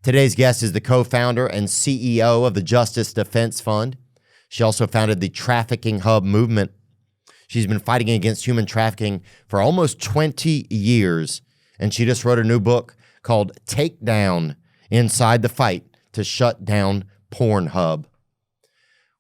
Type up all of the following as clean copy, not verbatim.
Today's guest is the co-founder and CEO of the Justice Defense Fund. She also founded the Trafficking Hub movement. She's been fighting against human trafficking for almost 20 years, and she just wrote a new book called Take Down: Inside the Fight to Shut Down Pornhub.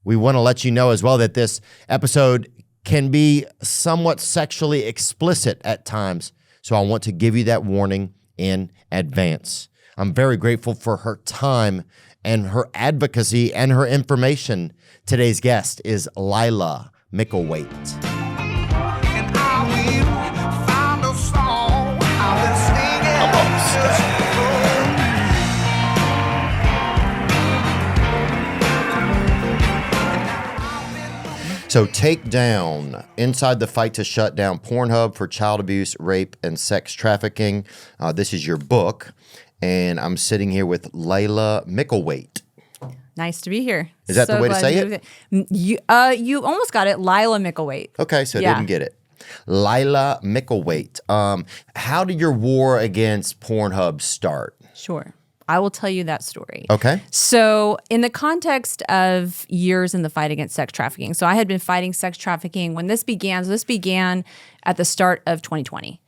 We want to let you know as well that this episode can be somewhat sexually explicit at times, so I want to give you that warning in advance. I'm very grateful for her time and her advocacy and her information. Today's guest is Lila Micklethwait. So Take Down: Inside the Fight to Shut Down Pornhub for Child Abuse, Rape, and Sex Trafficking. This is your book, and I'm sitting here with Lila Micklethwait. Nice to be here. Is that the way to say it? You almost got it, Lila Micklethwait. Okay, so I didn't get it. Lila Micklethwait. How did your war against Pornhub start? Sure. I will tell you that story. Okay. So in the context of years in the fight against sex trafficking, so I had been fighting sex trafficking when this began. So this began at the start of 2020.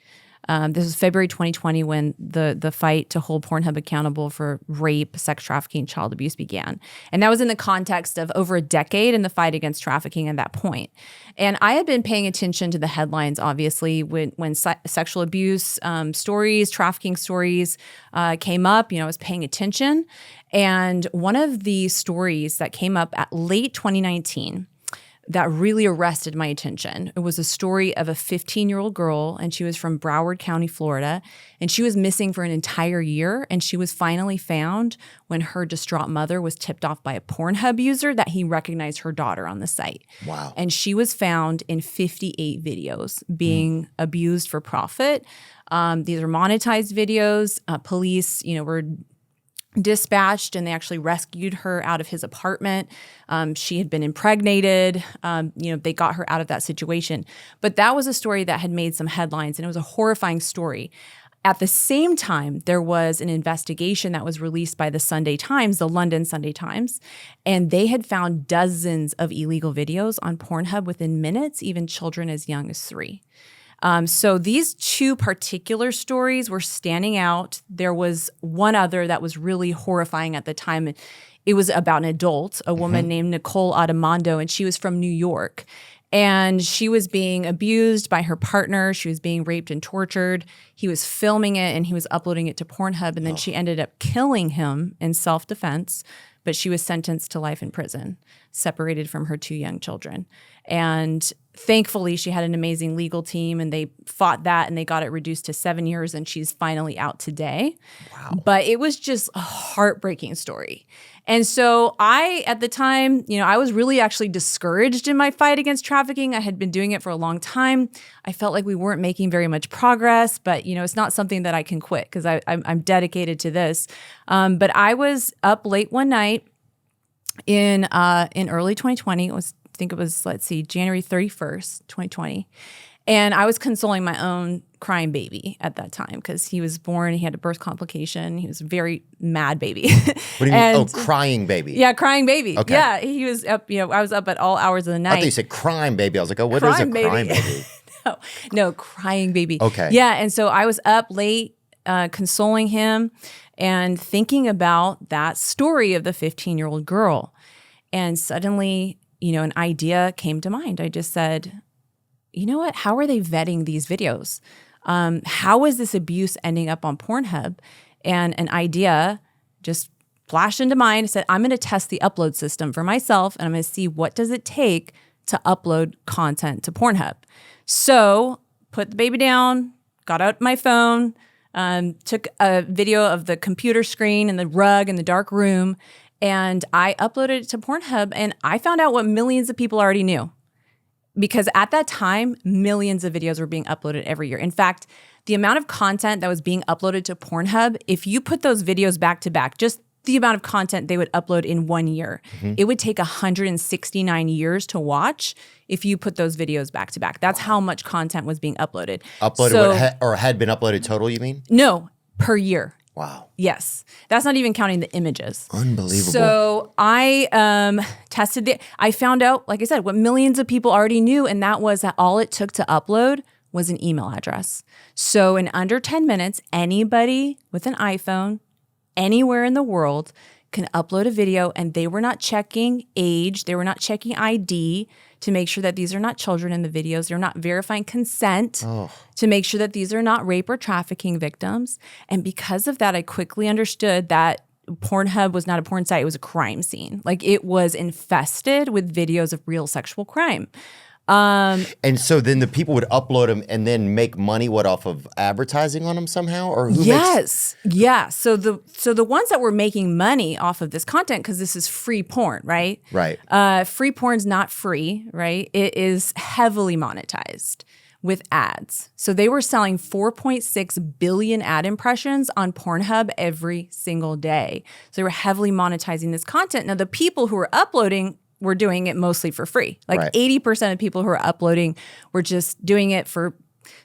This was February 2020 when the fight to hold Pornhub accountable for rape, sex trafficking, child abuse began. And that was in the context of over a decade in the fight against trafficking at that point. And I had been paying attention to the headlines, obviously, when sexual abuse stories, trafficking stories came up. I was paying attention. And one of the stories that came up at late 2019 that really arrested my attention. It was a story of a 15-year-old girl, and she was from Broward County, Florida, and she was missing for an entire year, and she was finally found when her distraught mother was tipped off by a Pornhub user that he recognized her daughter on the site. Wow. And she was found in 58 videos being abused for profit. These are monetized videos. Police, were dispatched, and they actually rescued her out of his apartment. She had been impregnated. They got her out of that situation. But that was a story that had made some headlines, and it was a horrifying story. At the same time, there was an investigation that was released by the Sunday Times, the London Sunday Times, and they had found dozens of illegal videos on Pornhub within minutes, even children as young as 3. So these two particular stories were standing out. There was one other that was really horrifying at the time. It was about an adult, a woman named Nicole Adamando, and she was from New York. And she was being abused by her partner. She was being raped and tortured. He was filming it, and he was uploading it to Pornhub. And then she ended up killing him in self-defense. But she was sentenced to life in prison, separated from her 2 young children. And thankfully, she had an amazing legal team, and they fought that, and they got it reduced to 7 years, and she's finally out today. Wow. But it was just a heartbreaking story. And so at the time, I was really actually discouraged in my fight against trafficking. I had been doing it for a long time. I felt like we weren't making very much progress, but, it's not something that I can quit because I'm dedicated to this. But I was up late one night in early 2020. I think it was, January 31st, 2020. And I was consoling my own crying baby at that time because he was born, he had a birth complication. He was a very mad baby. What do you mean? Oh, crying baby. Yeah, crying baby. Okay. Yeah, he was up, I was up at all hours of the night. I thought you said crime baby. I was like, oh, what is a crying baby? No, crying baby. Okay. Yeah, and so I was up late consoling him and thinking about that story of the 15-year-old girl. And suddenly, an idea came to mind. I just said, you know what? How are they vetting these videos? How is this abuse ending up on Pornhub? And an idea just flashed into mind. I said, I'm going to test the upload system for myself, and I'm going to see what does it take to upload content to Pornhub. So put the baby down, got out my phone, took a video of the computer screen and the rug in the dark room, and I uploaded it to Pornhub, and I found out what millions of people already knew. Because at that time, millions of videos were being uploaded every year. In fact, the amount of content that was being uploaded to Pornhub, if you put those videos back to back, just the amount of content they would upload in 1 year, it would take 169 years to watch if you put those videos back to back. That's how much content was being uploaded. Or had been uploaded total, you mean? No, per year. Wow. Yes. That's not even counting the images. Unbelievable. So I tested I found out, like I said, what millions of people already knew, and that was that all it took to upload was an email address. So in under 10 minutes, anybody with an iPhone anywhere in the world can upload a video, and they were not checking age, they were not checking ID to make sure that these are not children in the videos. They're not verifying consent to make sure that these are not rape or trafficking victims. And because of that, I quickly understood that Pornhub was not a porn site, it was a crime scene. Like, it was infested with videos of real sexual crime. And so then the people would upload them and then make money, off of advertising on them somehow? Or who Yes. Yeah. So the ones that were making money off of this content, because this is free porn, right? Right. Free porn's not free, right? It is heavily monetized with ads. So they were selling 4.6 billion ad impressions on Pornhub every single day. So they were heavily monetizing this content. Now, the people who were uploading were doing it mostly for free. Like, Right. 80% of people who are uploading were just doing it for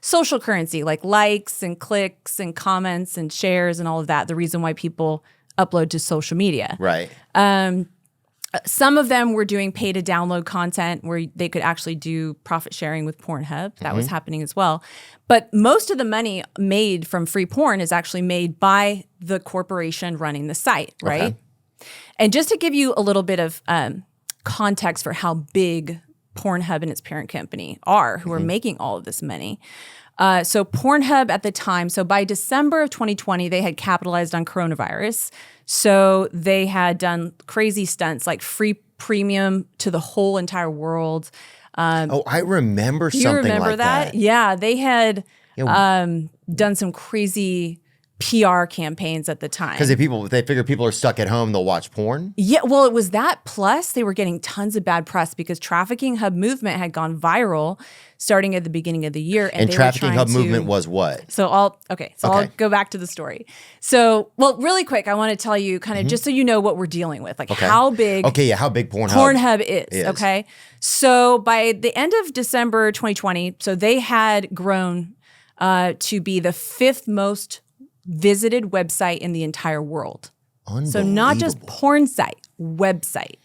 social currency, like likes and clicks and comments and shares and all of that. The reason why people upload to social media. Right. Some of them were doing pay to download content where they could actually do profit sharing with Pornhub. That was happening as well. But most of the money made from free porn is actually made by the corporation running the site, right? Okay. And just to give you a little bit of context for how big Pornhub and its parent company are, who are making all of this money. So Pornhub at the time, so by December of 2020, they had capitalized on coronavirus. So they had done crazy stunts like free premium to the whole entire world. I remember Do you something remember like that? Yeah, they had done some crazy PR campaigns at the time. Because they figure people are stuck at home, they'll watch porn. Yeah, well, it was that. Plus, they were getting tons of bad press because Trafficking Hub movement had gone viral starting at the beginning of the year. And they Trafficking were Hub trying movement to, was what? So I'll go back to the story. So, well, really quick, I want to tell you kind of just so you know what we're dealing with, like how big how big Pornhub is. Okay. So by the end of December 2020, so they had grown to be the 5th most visited website in the entire world. So not just porn site, website.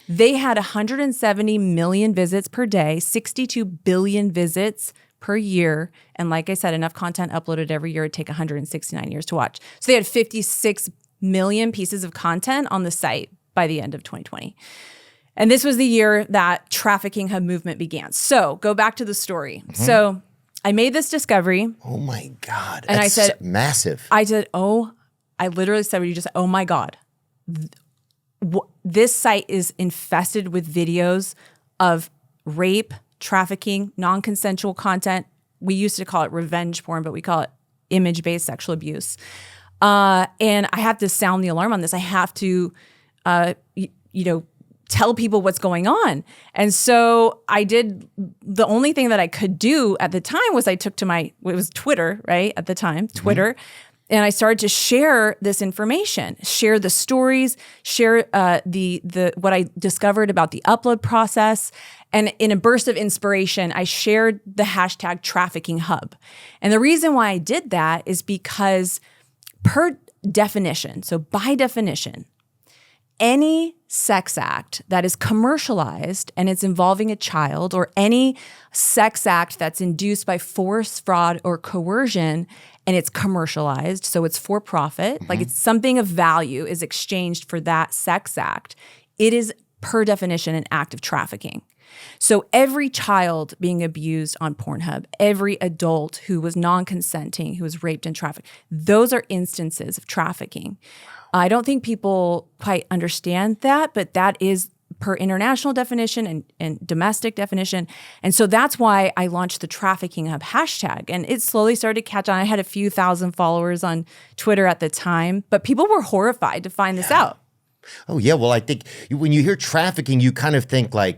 They had 170 million visits per day, 62 billion visits per year. And like I said, enough content uploaded every year would take 169 years to watch. So they had 56 million pieces of content on the site by the end of 2020. And this was the year that Trafficking Hub movement began. So go back to the story. So I made this discovery. Oh my God. And That's I said, massive. I literally said what you just said. Oh my God. This site is infested with videos of rape, trafficking, non-consensual content. We used to call it revenge porn, but we call it image-based sexual abuse. And I have to sound the alarm on this. I have to, tell people what's going on. And so I did, the only thing that I could do at the time was I took to it was Twitter, right? At the time, Twitter. And I started to share this information, share the stories, share the what I discovered about the upload process. And in a burst of inspiration, I shared the hashtag Trafficking Hub. And the reason why I did that is because per definition, so by definition, any sex act that is commercialized and it's involving a child, or any sex act that's induced by force, fraud, or coercion, and it's commercialized, so it's for profit, like it's something of value is exchanged for that sex act, it is per definition an act of trafficking. So every child being abused on Pornhub, every adult who was non-consenting, who was raped and trafficked, those are instances of trafficking. I don't think people quite understand that, but that is per international definition and domestic definition. And so that's why I launched the Trafficking Hub hashtag. And it slowly started to catch on. I had a few thousand followers on Twitter at the time, but people were horrified to find this out. Oh, yeah. Well, I think when you hear trafficking, you kind of think I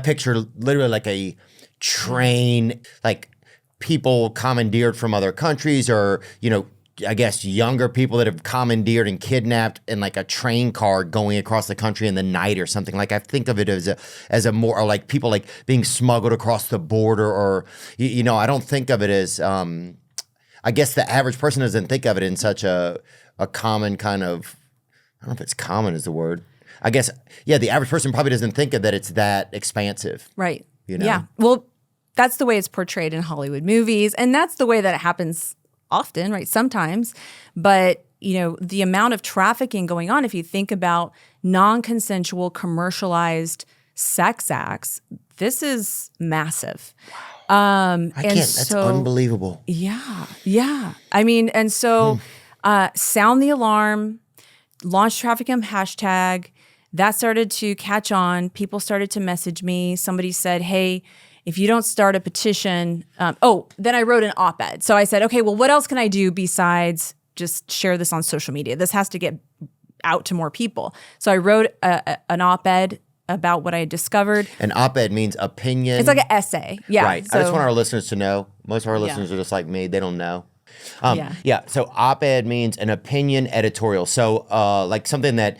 picture literally like a train, like people commandeered from other countries, or, I guess younger people that have commandeered and kidnapped in like a train car going across the country in the night or something. Like, I think of it as a more, or like people like being smuggled across the border, or, I don't think of it as, I guess the average person doesn't think of it in such a a common kind of, I don't know if it's common is the word. I guess, yeah, the average person probably doesn't think of that it's that expansive. Right. You know? Yeah. Well, that's the way it's portrayed in Hollywood movies. And that's the way that it happens often, right? Sometimes. But, the amount of trafficking going on, if you think about non-consensual commercialized sex acts, this is massive. That's unbelievable. Yeah. Yeah. I mean, and so sound the alarm, launch trafficking hashtag. That started to catch on. People started to message me. Somebody said, hey, if you don't start a petition, then I wrote an op-ed. So I said, okay, well, what else can I do besides just share this on social media? This has to get out to more people. So I wrote an op-ed about what I had discovered. An op-ed means opinion. It's like an essay. Yeah. Right. So, I just want our listeners to know. Most of our listeners are just like me. They don't know. So op-ed means an opinion editorial. So like something that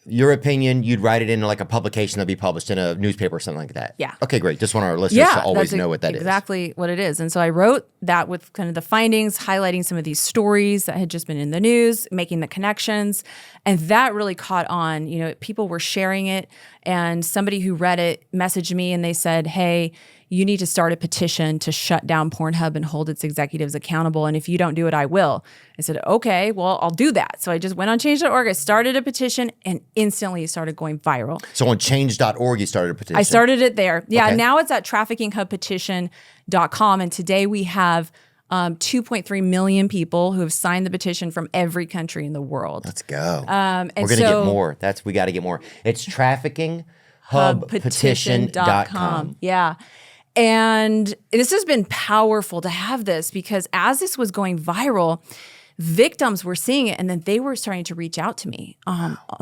your opinion, you'd write it in like a publication that'd be published in a newspaper or something like that. Yeah. Okay, great. Just want our listeners to always know what that is. Exactly what it is. And so I wrote that with kind of the findings, highlighting some of these stories that had just been in the news, making the connections. And that really caught on. People were sharing it. And somebody who read it messaged me and they said, hey, you need to start a petition to shut down Pornhub and hold its executives accountable. And if you don't do it, I will. I said, okay, well, I'll do that. So I just went on change.org. I started a petition and instantly it started going viral. So on change.org, you started a petition? I started it there. Yeah, Okay. Now it's at traffickinghubpetition.com. And today we have 2.3 million people who have signed the petition from every country in the world. Let's go. And We're going to get more. We got to get more. It's traffickinghubpetition.com. Yeah. And this has been powerful to have this because as this was going viral, victims were seeing it and then they were starting to reach out to me,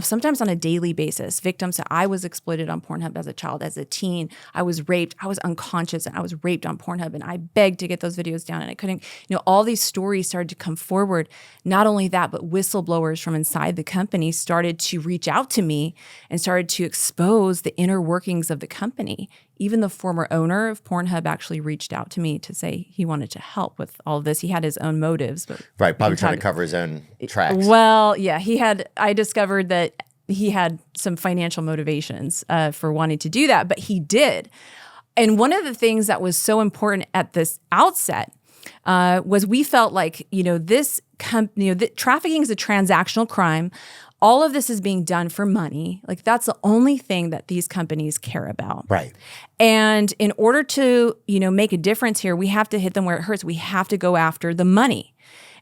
sometimes on a daily basis. Victims said, I was exploited on Pornhub as a child, as a teen. I was raped. I was unconscious and I was raped on Pornhub and I begged to get those videos down and I couldn't. All these stories started to come forward. Not only that, but whistleblowers from inside the company started to reach out to me and started to expose the inner workings of the company. Even the former owner of Pornhub actually reached out to me to say he wanted to help with all of this. He had his own motives. But right, probably trying to cover his own tracks. Well, yeah, I discovered that he had some financial motivations for wanting to do that, but he did. And one of the things that was so important at this outset was we felt like, trafficking is a transactional crime. All of this is being done for money. Like that's the only thing that these companies care about. Right. And in order to, make a difference here, we have to hit them where it hurts. We have to go after the money.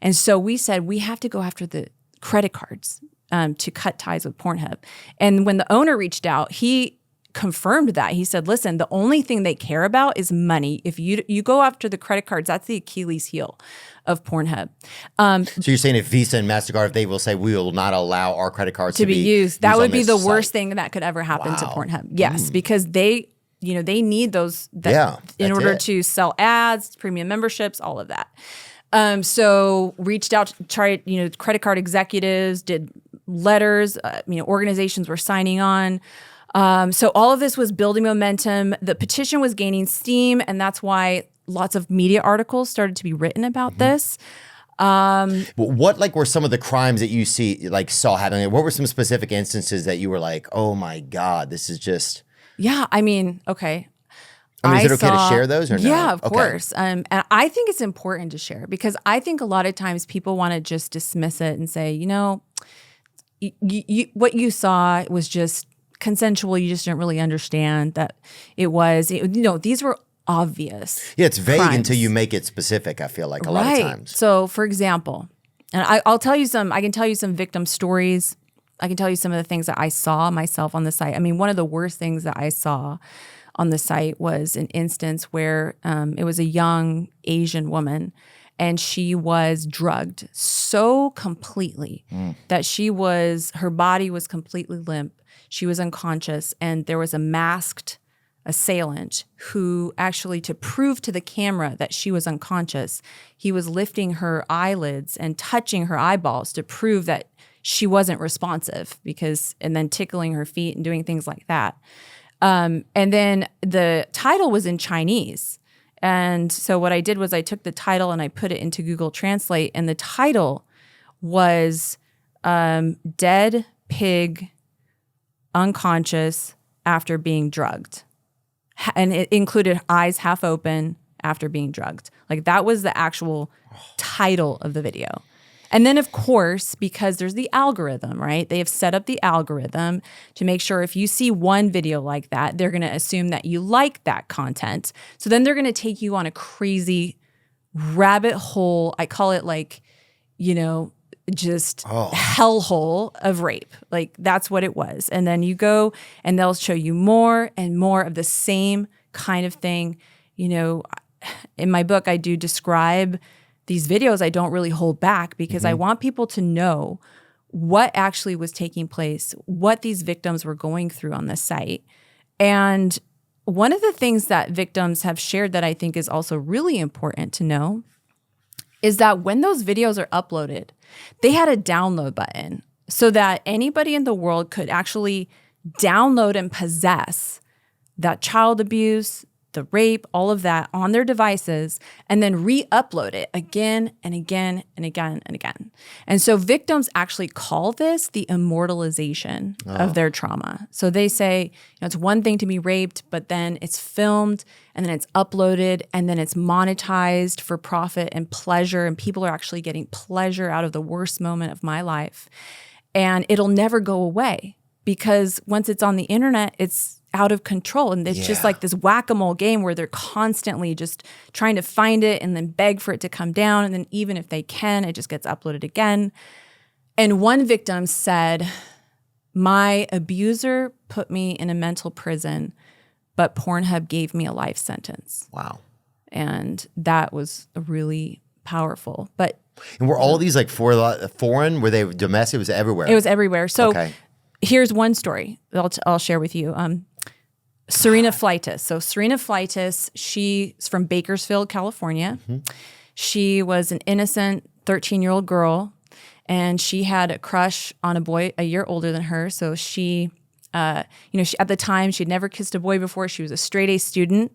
And so we said we have to go after the credit cards to cut ties with Pornhub. And when the owner reached out, he confirmed that. He said, listen, the only thing they care about is money. If you go after the credit cards, that's the Achilles heel of Pornhub. So you're saying if Visa and MasterCard, if they will say we will not allow our credit cards to be used, that would be the worst site. thing that could ever happen to Pornhub. Yes, because they need those in order to sell ads, premium memberships, all of that. So reached out, tried, credit card executives, did letters, organizations were signing on. So all of this was building momentum. The petition was gaining steam, and that's why lots of media articles started to be written about this. What were some of the crimes that you saw happening? What were some specific instances that you were like, oh my God, this is just... Yeah, okay. Is it okay to share those or no? Yeah, of course. And I think it's important to share because I think a lot of times people want to just dismiss it and say, what you saw was just consensual. You just didn't really understand that it was. These were obvious. Yeah, it's vague crimes. until you make it specific, I feel like a lot of times. So, for example, and I can tell you some victim stories. I can tell you some of the things that I saw myself on the site. I mean, one of the worst things that I saw on the site was an instance where it was a young Asian woman and she was drugged so completely that her body was completely limp. She was unconscious and there was a masked assailant who actually, to prove to the camera that she was unconscious, he was lifting her eyelids and touching her eyeballs to prove that she wasn't responsive and then tickling her feet and doing things like that. And then the title was in Chinese. And so what I did was I took the title and I put it into Google Translate, and the title was dead pig, unconscious after being drugged. And it included eyes half open after being drugged. Like that was the actual title of the video. And then, of course, because there's the algorithm, right? They have set up the algorithm to make sure if you see one video like that, they're going to assume that you like that content. So then they're going to take you on a crazy rabbit hole. I call it like, just hellhole of rape. Like that's what it was. And then you go and they'll show you more and more of the same kind of thing. In my book, I do describe these videos. I don't really hold back because I want people to know what actually was taking place, what these victims were going through on this site. And one of the things that victims have shared that I think is also really important to know is that when those videos are uploaded, they had a download button so that anybody in the world could actually download and possess that child abuse, the rape, all of that on their devices, and then re-upload it again and again and again and again. And so victims actually call this the immortalization of their trauma. So they say, it's one thing to be raped, but then it's filmed and then it's uploaded and then it's monetized for profit and pleasure. And people are actually getting pleasure out of the worst moment of my life. And it'll never go away because once it's on the internet, it's out of control. And it's just like this whack-a-mole game where they're constantly just trying to find it and then beg for it to come down. And then even if they can, it just gets uploaded again. And one victim said, my abuser put me in a mental prison, but Pornhub gave me a life sentence. Wow. And that was really powerful. And were all these like foreign? Were they domestic? It was everywhere? It was everywhere. So here's one story that I'll share with you. Serena Fleitas. So Serena Fleitas, she's from Bakersfield, California. She was an innocent 13-year-old girl, and she had a crush on a boy a year older than her. So she, at the time, she'd never kissed a boy before. She was a straight A student.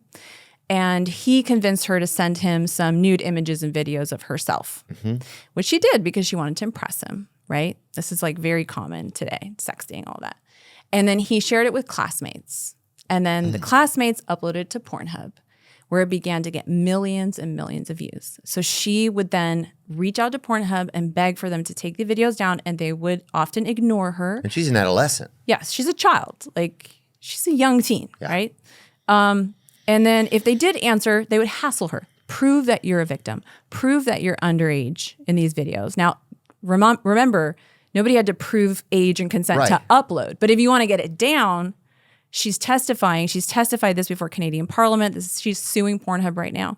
And he convinced her to send him some nude images and videos of herself, which she did because she wanted to impress him, right? This is like very common today, sexting, all that. And then he shared it with classmates. And then the classmates uploaded to Pornhub, where it began to get millions and millions of views. So she would then reach out to Pornhub and beg for them to take the videos down, and they would often ignore her. And she's an adolescent. Yes, she's a child. Like, she's a young teen, right? And then if they did answer, they would hassle her. Prove that you're a victim. Prove that you're underage in these videos. Now, remember, nobody had to prove age and consent to upload. But if you want to get it down, she's testifying. She's testified this before Canadian Parliament. She's suing Pornhub right now.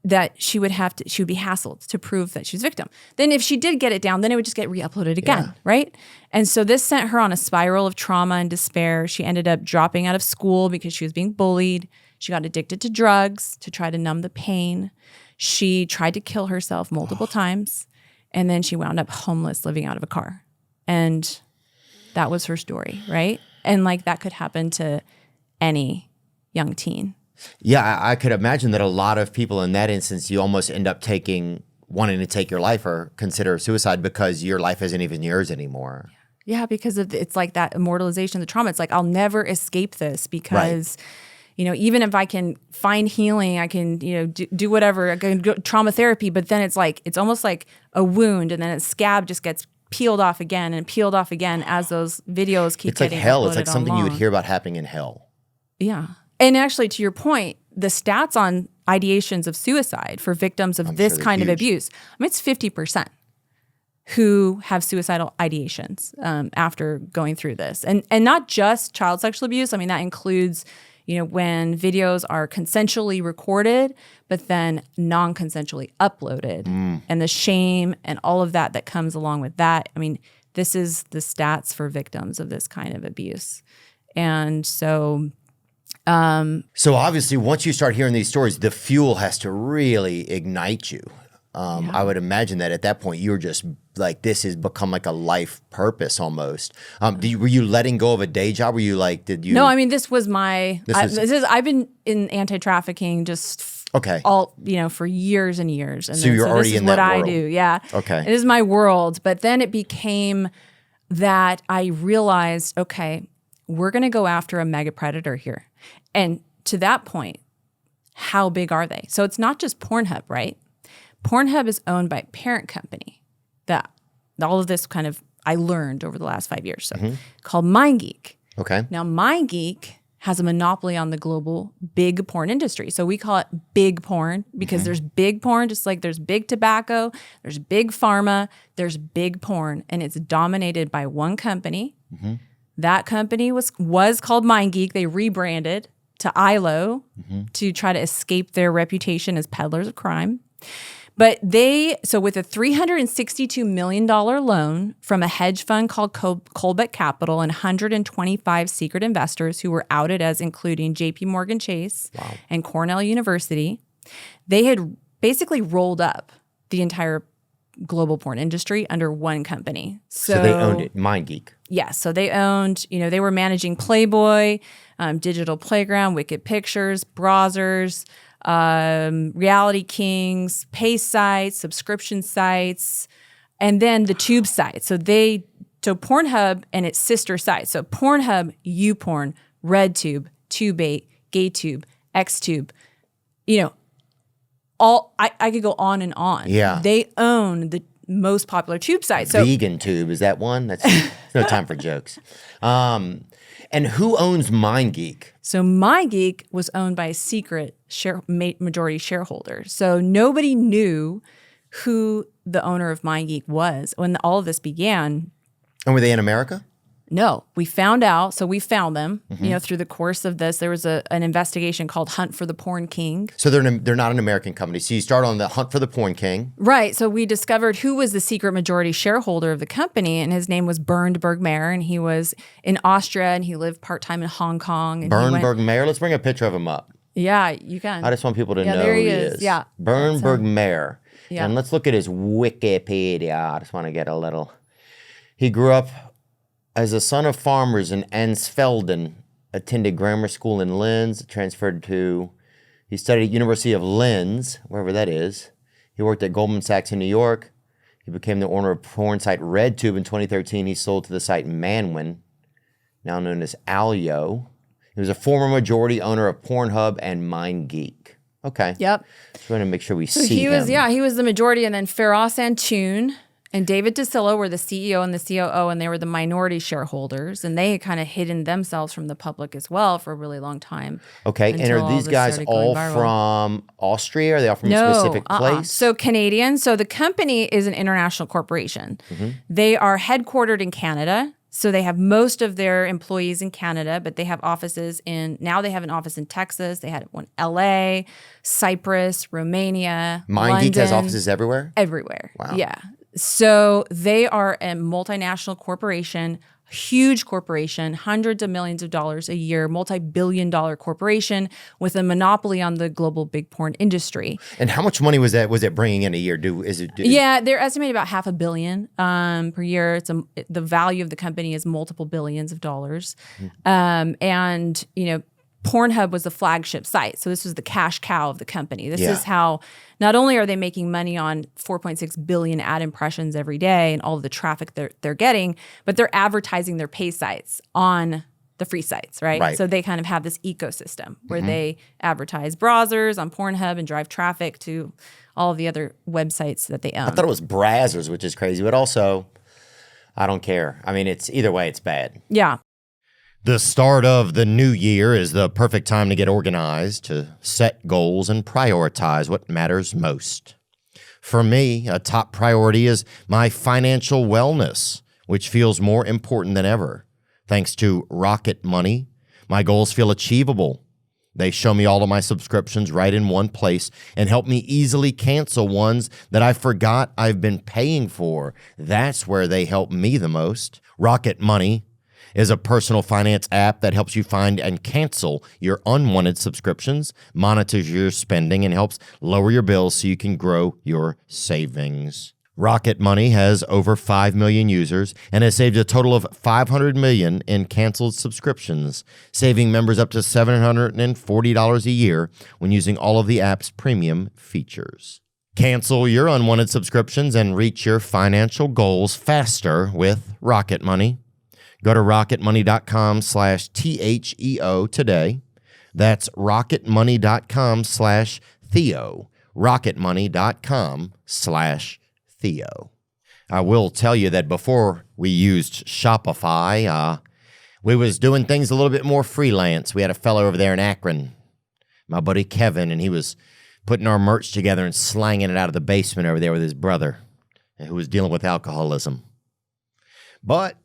That she would be hassled to prove that she's a victim. Then if she did get it down, then it would just get re-uploaded again, right? And so this sent her on a spiral of trauma and despair. She ended up dropping out of school because she was being bullied. She got addicted to drugs to try to numb the pain. She tried to kill herself multiple times. And then she wound up homeless, living out of a car. And that was her story, right? And like that could happen to any young teen. Yeah, I could imagine that a lot of people in that instance, you almost end up wanting to take your life or consider suicide because your life isn't even yours anymore. Yeah, because it's like that immortalization of the trauma. It's like, I'll never escape this because, even if I can find healing, I can, do whatever, I can go trauma therapy, but then it's almost like a wound and then its scab just gets peeled off again and peeled off again as those videos keep getting uploaded. It's like hell. It's like something you would hear about happening in hell. Yeah. And actually, to your point, the stats on ideations of suicide for victims of this kind of abuse, it's 50% who have suicidal ideations after going through this. And not just child sexual abuse. I mean, that includes, when videos are consensually recorded, but then non-consensually uploaded and the shame and all of that comes along with that. I mean, this is the stats for victims of this kind of abuse. And so... So obviously, once you start hearing these stories, the fuel has to really ignite you. I would imagine that at that point, you're just like, this has become like a life purpose almost. Were you letting go of a day job? Were you like, No, I mean, this was I've been in anti-trafficking just Okay. all, for years and years. And So you're already this is in what that I world. do. Yeah. Okay. It is my world. But then it became that I realized, okay, we're going to go after a mega predator here. And to that point, how big are they? So it's not just Pornhub, right? Pornhub is owned by a parent company that all of this kind of I learned over the last 5 years, so called MindGeek. Okay. Now, MindGeek has a monopoly on the global big porn industry. So we call it big porn because there's big porn, just like there's big tobacco, there's big pharma, there's big porn, and it's dominated by one company. That company was called MindGeek. They rebranded to ILO to try to escape their reputation as peddlers of crime. But so with a $362 million loan from a hedge fund called Colbeck Capital and 125 secret investors who were outed as including JP Morgan Chase and Cornell University, they had basically rolled up the entire global porn industry under one company. So they owned it, MindGeek. Yeah, so they owned, they were managing Playboy, Digital Playground, Wicked Pictures, Brazzers, Reality Kings, pay sites, subscription sites, and then the tube sites. So Pornhub and its sister sites. So Pornhub, YouPorn, RedTube, Tube8, GayTube, XTube, I could go on and on. Yeah. They own the most popular tube sites. So Vegan Tube, is that one? That's no time for jokes. And who owns MindGeek? So MindGeek was owned by a secret majority shareholder. So nobody knew who the owner of MindGeek was when all of this began. And were they in America? No, we found out. So we found them, through the course of this. There was an investigation called Hunt for the Porn King. So they're not an American company. So you start on the Hunt for the Porn King. Right. So we discovered who was the secret majority shareholder of the company, and his name was Bernd Bergmayer, and he was in Austria, and he lived part-time in Hong Kong. And Bernd Bergmayer. Let's bring a picture of him up. Yeah, you can. I just want people to know there who he he is. is. Yeah. Bernd Bergmayer. Yeah. And let's look at his Wikipedia. I just want to get a little. He grew up as a son of farmers in Ansfelden, attended grammar school in Linz, he studied at University of Linz, wherever that is. He worked at Goldman Sachs in New York. He became the owner of porn site RedTube in 2013. He sold to the site Manwin, now known as Alyo. He was a former majority owner of Pornhub and MindGeek. Okay. Yep. Just want to make sure we So see him. he was the majority, and then Feroz Antoon and David DeSillo were the CEO and the COO, and they were the minority shareholders, and they had kind of hidden themselves from the public as well for a really long time. Okay, and until are all these this guys started going all viral. from Austria? Are they all from a specific place? So Canadian. So the company is an international corporation. They are headquartered in Canada. So they have most of their employees in Canada, but they have offices now they have an office in Texas. They had one LA, Cyprus, Romania, MindGeek has London. offices everywhere? Everywhere. Wow. Yeah. So they are a multinational corporation, huge corporation, hundreds of millions of dollars a year, multi-billion-dollar corporation with a monopoly on the global big porn industry. And how much money was it bringing in a year? Yeah, they're estimated about $500 million per year. The value of the company is multiple billions of dollars. And Pornhub was the flagship site. So this was the cash cow of the company. This is how not only are they making money on 4.6 billion ad impressions every day and all of the traffic they're getting, but they're advertising their pay sites on the free sites, right? So they kind of have this ecosystem where they advertise browsers on Pornhub and drive traffic to all of the other websites that they own. I thought it was Brazzers, which is crazy, but also I don't care. I mean, it's either way, it's bad. Yeah. The start of the new year is the perfect time to get organized, to set goals and prioritize what matters most. For me, a top priority is my financial wellness, which feels more important than ever. Thanks to Rocket Money, my goals feel achievable. They show me all of my subscriptions right in one place and help me easily cancel ones that I forgot I've been paying for. That's where they help me the most. Rocket Money is a personal finance app that helps you find and cancel your unwanted subscriptions, monitors your spending, and helps lower your bills so you can grow your savings. Rocket Money has over 5 million users and has saved a total of $500 million in canceled subscriptions, saving members up to $740 a year when using all of the app's premium features. Cancel your unwanted subscriptions and reach your financial goals faster with Rocket Money. Go to rocketmoney.com/THEO today. That's rocketmoney.com/Theo. rocketmoney.com/Theo. I will tell you that before we used Shopify, we was doing things a little bit more freelance. We had a fellow over there in Akron, my buddy Kevin, and he was putting our merch together and slanging it out of the basement over there with his brother, who was dealing with alcoholism. But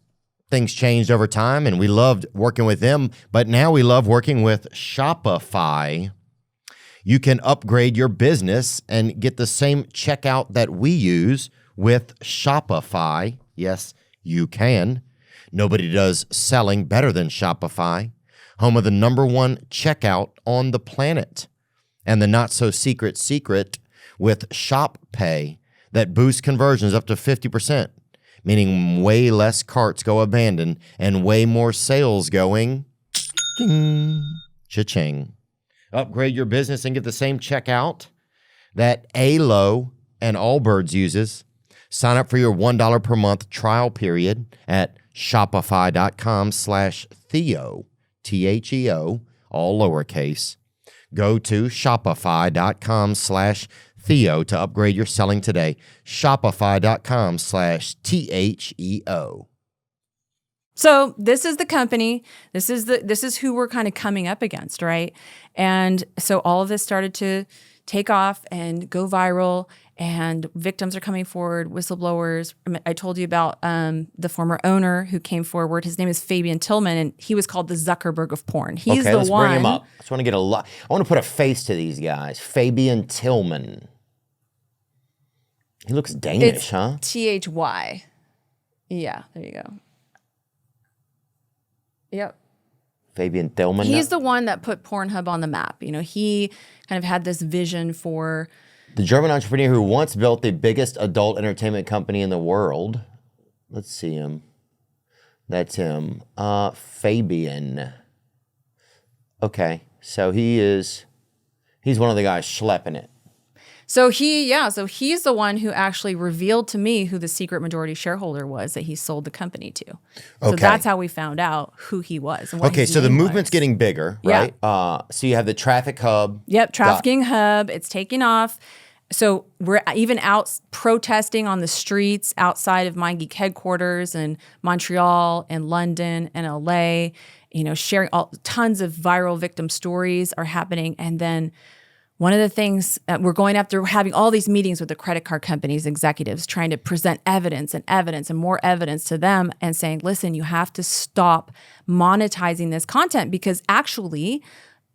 things changed over time, and we loved working with them, but now we love working with Shopify. You can upgrade your business and get the same checkout that we use with Shopify. Yes, you can. Nobody does selling better than Shopify, home of the #1 checkout on the planet, and the not-so-secret secret with Shop Pay that boosts conversions up to 50%, meaning way less carts go abandoned and way more sales going cha-ching. Upgrade your business and get the same checkout that ALO and Allbirds uses. Sign up for your $1 per month trial period at shopify.com/Theo, THEO, all lowercase. Go to shopify.com/Theo to upgrade your selling today. Shopify.com/THEO. So this is the company. This is who we're kind of coming up against, right? And so all of this started to take off and go viral, and victims are coming forward, whistleblowers. I told you about the former owner who came forward. His name is Fabian Tillman, and he was called the Zuckerberg of porn. He's okay, the let's one. bring him up. I just want to get a lot. I want to put a face to these guys. Fabian Tillman. He looks Danish, huh? THY. Yeah, there you go. Yep. Fabian Tillman. He's the one that put Pornhub on the map. You know, he kind of had this vision for the German entrepreneur who once built the biggest adult entertainment company in the world. Let's see him. That's him. Fabian. Okay, so he's one of the guys schlepping it. So he's the one who actually revealed to me who the secret majority shareholder was that he sold the company to. So that's how we found out who he was. And what his so the name movement's was. getting bigger, right? So you have the Traffic Hub. Yep, Trafficking Hub. It's taking off. So we're even out protesting on the streets outside of MindGeek headquarters in Montreal and London and LA, you know, sharing tons of viral victim stories are happening. And then one of the things that we're going after, having all these meetings with the credit card companies, executives, trying to present evidence and more evidence to them and saying, listen, you have to stop monetizing this content because actually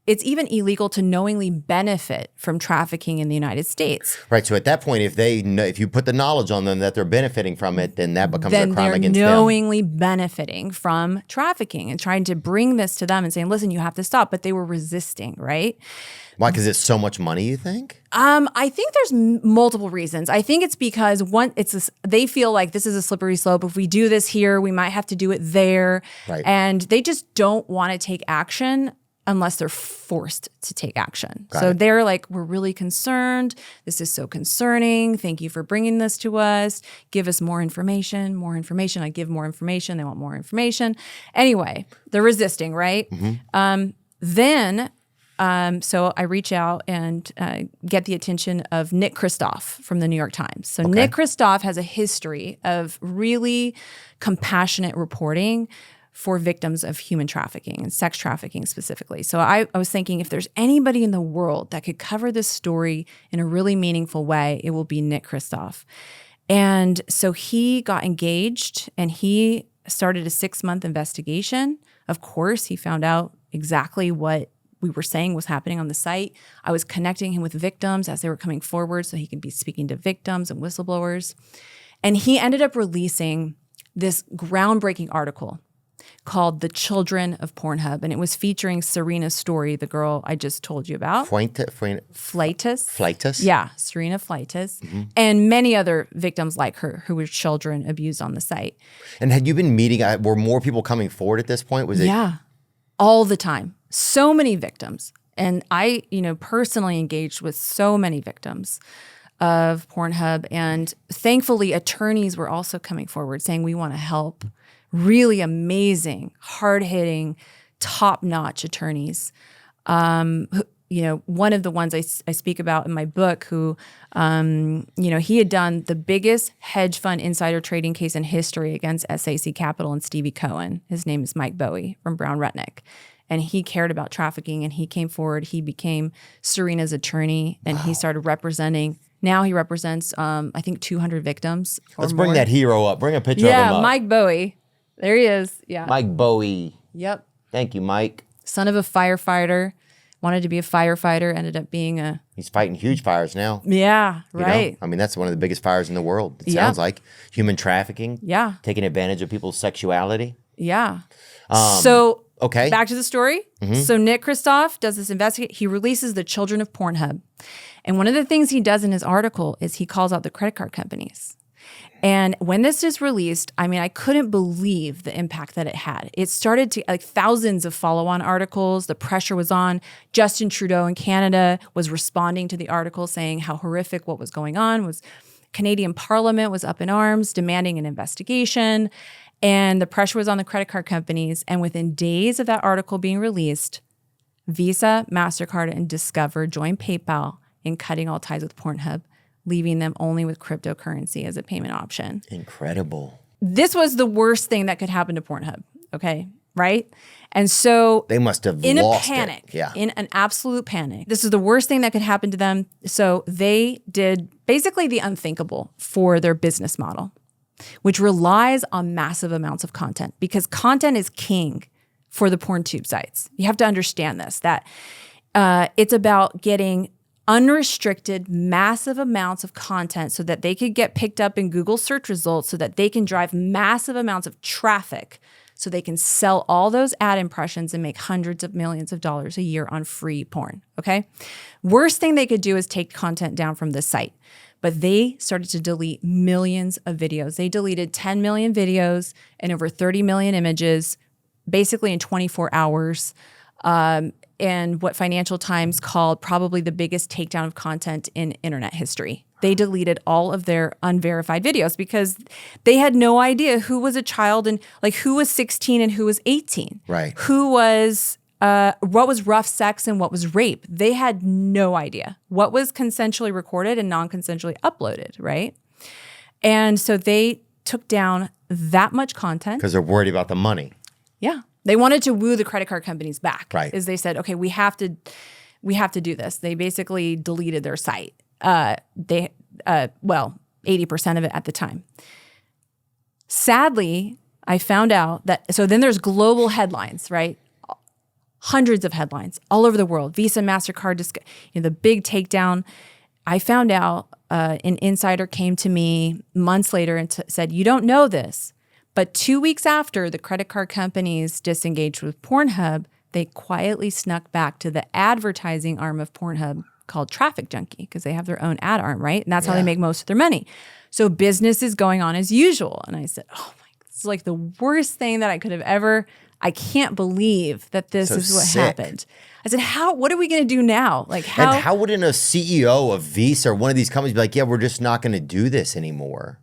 it's even illegal to knowingly benefit from trafficking in the United States. Right. So at that point, if you put the knowledge on them that they're benefiting from it, then that becomes a crime against them. They're knowingly benefiting from trafficking and trying to bring this to them and saying, listen, you have to stop. But they were resisting, right? Why? Because it's so much money, you think? I think there's multiple reasons. I think it's because they feel like this is a slippery slope. If we do this here, we might have to do it there. Right. And they just don't want to take action unless they're forced to take action. So they're like, we're really concerned. This is so concerning. Thank you for bringing this to us. Give us more information, more information. I give more information. They want more information. Anyway, they're resisting, right? Mm-hmm. So I reach out and get the attention of Nick Kristof from the New York Times. So Nick Kristof has a history of really compassionate reporting for victims of human trafficking and sex trafficking specifically. So I was thinking if there's anybody in the world that could cover this story in a really meaningful way, it will be Nick Kristof. And so he got engaged and he started a 6-month investigation. Of course, he found out exactly what we were saying was happening on the site. I was connecting him with victims as they were coming forward so he could be speaking to victims and whistleblowers. And he ended up releasing this groundbreaking article called The Children of Pornhub, and it was featuring Serena Story, the girl I just told you about. Fleitas. Fleitas? Yeah, Serena Fleitas, and many other victims like her who were children abused on the site. And had you been meeting, were more people coming forward at this point? Was it? Yeah, all the time. So many victims. And I, personally engaged with so many victims of Pornhub. And thankfully, attorneys were also coming forward saying, we want to help. Really amazing, hard-hitting, top-notch attorneys. One of the ones I speak about in my book who, he had done the biggest hedge fund insider trading case in history against SAC Capital and Stevie Cohen. His name is Mike Bowie from Brown Rudnick. And he cared about trafficking, and he came forward. He became Serena's attorney, and he started representing. Now he represents, I think, 200 victims. Let's bring that hero up. Bring a picture of him up. Yeah, Mike Bowie. There he is. Yeah. Mike Bowie. Yep. Thank you, Mike. Son of a firefighter. Wanted to be a firefighter. Ended up being He's fighting huge fires now. Yeah, right. I mean, that's one of the biggest fires in the world. It sounds like human trafficking. Yeah. Taking advantage of people's sexuality. Yeah. Okay. Back to the story. So Nick Kristof does this investigate. He releases The Children of Pornhub. And one of the things he does in his article is he calls out the credit card companies. And when this is released, I mean, I couldn't believe the impact that it had. It started to, thousands of follow-on articles. The pressure was on. Justin Trudeau in Canada was responding to the article saying how horrific what was going on was. Canadian Parliament was up in arms, demanding an investigation. And the pressure was on the credit card companies. And within days of that article being released, Visa, MasterCard, and Discover joined PayPal in cutting all ties with Pornhub, leaving them only with cryptocurrency as a payment option. Incredible. This was the worst thing that could happen to Pornhub, okay? Right? And so they must have in lost a panic, it. Yeah. In an absolute panic. This is the worst thing that could happen to them. So they did basically the unthinkable for their business model, which relies on massive amounts of content because content is king for the PornTube sites. You have to understand this, that it's about getting unrestricted, massive amounts of content so that they could get picked up in Google search results so that they can drive massive amounts of traffic so they can sell all those ad impressions and make hundreds of millions of dollars a year on free porn, okay? Worst thing they could do is take content down from the site. But they started to delete millions of videos. They deleted 10 million videos and over 30 million images, basically in 24 hours. And what Financial Times called probably the biggest takedown of content in internet history. They deleted all of their unverified videos because they had no idea who was a child and who was 16 and who was 18. Right. Who was what was rough sex and what was rape. They had no idea what was consensually recorded and non-consensually uploaded, right? And so they took down that much content. Because they're worried about the money. Yeah. They wanted to woo the credit card companies back. Right. Is they said, okay, we have to do this. They basically deleted their site. 80% of it at the time. Sadly, I found out that, so then there's global headlines, right? Hundreds of headlines all over the world. Visa, MasterCard, the big takedown. I found out an insider came to me months later and said, you don't know this, but 2 weeks after the credit card companies disengaged with Pornhub, they quietly snuck back to the advertising arm of Pornhub called Traffic Junkie because they have their own ad arm, right? And that's how they make most of their money. So business is going on as usual. And I said, oh my, it's like the worst thing that I could have ever, I can't believe that this is what happened. I said, what are we going to do now? And how wouldn't a CEO of Visa or one of these companies be like, yeah, we're just not going to do this anymore?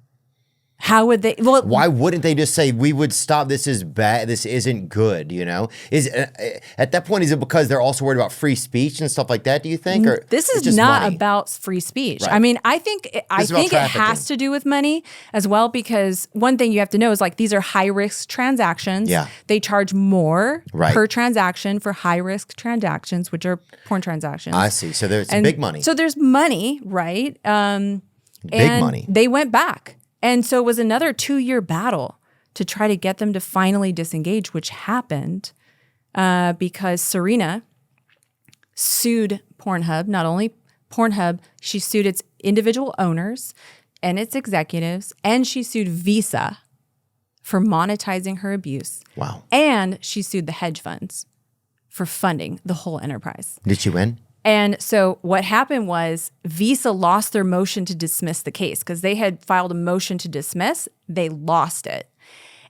How would they? Well, why wouldn't they just say we would stop? This is bad. This isn't good. Is at that point, is it because they're also worried about free speech and stuff like that? Do you think? Or this is not about free speech. Right. I mean, I think it has to do with money as well because one thing you have to know is these are high risk transactions. Yeah, they charge more per transaction for high risk transactions, which are porn transactions. I see. So there's big money. So there's money, right? Big money. They went back. And so it was another 2-year battle to try to get them to finally disengage, which happened because Serena sued Pornhub, not only Pornhub, she sued its individual owners and its executives, and she sued Visa for monetizing her abuse. Wow. And she sued the hedge funds for funding the whole enterprise. Did she win? And so what happened was Visa lost their motion to dismiss the case because they had filed a motion to dismiss. They lost it.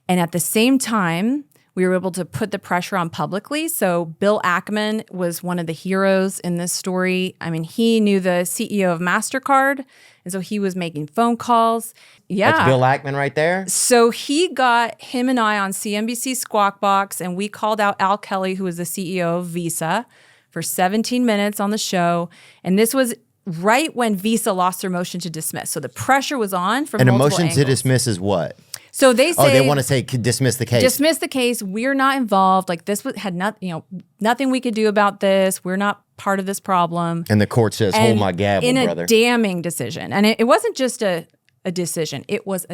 And at the same time, we were able to put the pressure on publicly. So Bill Ackman was one of the heroes in this story. I mean, he knew the CEO of MasterCard, and so he was making phone calls. Yeah. That's Bill Ackman right there? So he got him and I on CNBC Squawk Box, and we called out Al Kelly, who was the CEO of Visa, for 17 minutes on the show. And this was right when Visa lost their motion to dismiss. So the pressure was on from multiple motion angles. to dismiss is what? So they say, they want to say dismiss the case. dismiss the case. We're not involved. Like this had nothing we could do about this. We're not part of this problem. And the court says, hold my gavel, in brother. a damning decision. And it wasn't just a decision. It was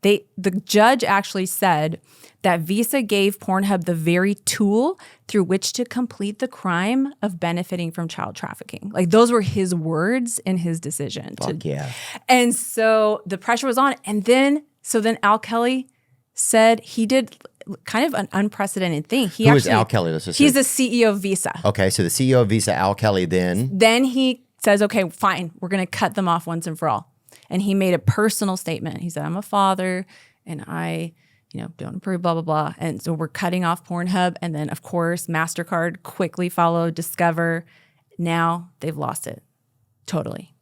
the judge actually said that Visa gave Pornhub the very tool through which to complete the crime of benefiting from child trafficking. Like those were his words in his decision. Fuck yeah. And so the pressure was on. And then Al Kelly said he did kind of an unprecedented thing. Who is Al Kelly? He's the CEO of Visa. Okay, so the CEO of Visa, Al Kelly, Then he says, okay, fine, we're going to cut them off once and for all. And he made a personal statement. He said, I'm a father and I, don't approve, blah, blah, blah. And so we're cutting off Pornhub. And then, of course, MasterCard quickly followed, Discover. Now they've lost it totally.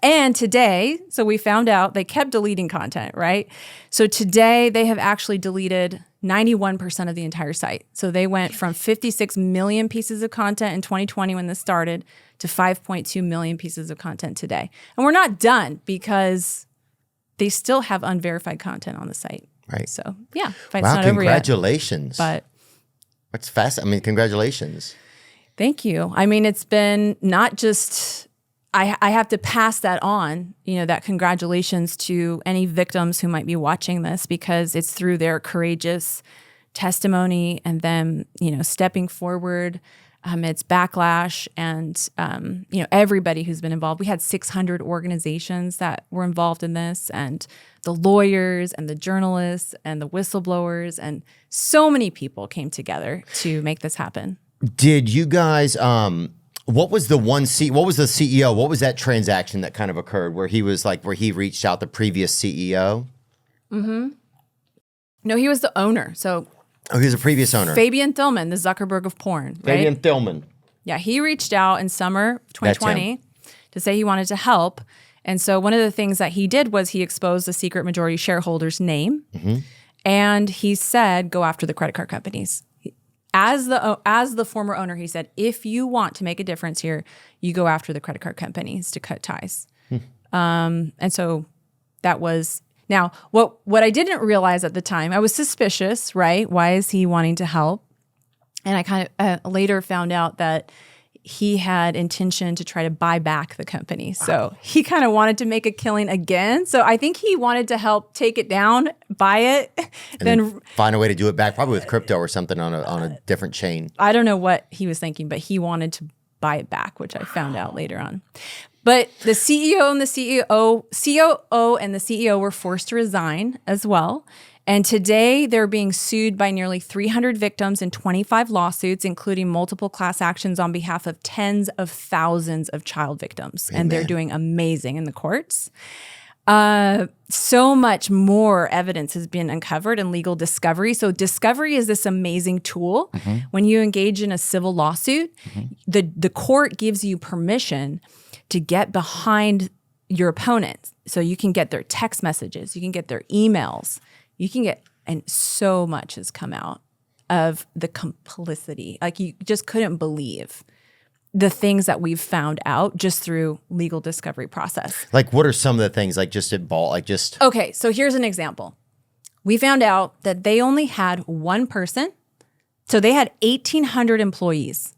And today, we found out they kept deleting content, right? So today they have actually deleted 91% of the entire site. So they went from 56 million pieces of content in 2020 when this started to 5.2 million pieces of content today. And we're not done because they still have unverified content on the site. Right. So yeah, fight's wow, not over yet. Congratulations. But that's fast. I mean, congratulations. Thank you. I mean, it's been not just... I have to pass that on, that congratulations to any victims who might be watching this because it's through their courageous testimony and them, stepping forward amidst backlash and, everybody who's been involved. We had 600 organizations that were involved in this and the lawyers and the journalists and the whistleblowers and so many people came together to make this happen. Did you guys... What was the CEO? What was that transaction that kind of occurred where he reached out the previous CEO? Mm-hmm. No, he was the owner. So he was a previous owner. Fabian Thielman, the Zuckerberg of porn. Right? Fabian Thielman. Yeah, he reached out in summer of 2020 to say he wanted to help. And so one of the things that he did was he exposed the secret majority shareholder's name. Mm-hmm. And he said, go after the credit card companies. As the former owner, he said, if you want to make a difference here, you go after the credit card companies to cut ties. And so that was now what I didn't realize at the time. I was suspicious, right? Why is he wanting to help? And I kind of later found out that he had intention to try to buy back the company. So he kind of wanted to make a killing again. So I think he wanted to help take it down, buy it, then find a way to do it back, probably with crypto or something on a different chain. I don't know what he was thinking, but he wanted to buy it back, which I found out later on. But the CEO and the COO and the CEO were forced to resign as well. And today they're being sued by nearly 300 victims in 25 lawsuits, including multiple class actions on behalf of tens of thousands of child victims. Amen. And they're doing amazing in the courts. So much more evidence has been uncovered in legal discovery. So discovery is this amazing tool. Mm-hmm. When you engage in a civil lawsuit, the court gives you permission to get behind your opponent. So you can get their text messages, you can get their emails. You can get, and so much has come out of the complicity. Like you just couldn't believe the things that we've found out just through legal discovery process. Like what are some of the things Okay, so here's an example. We found out that they only had one person. So they had 1,800 employees.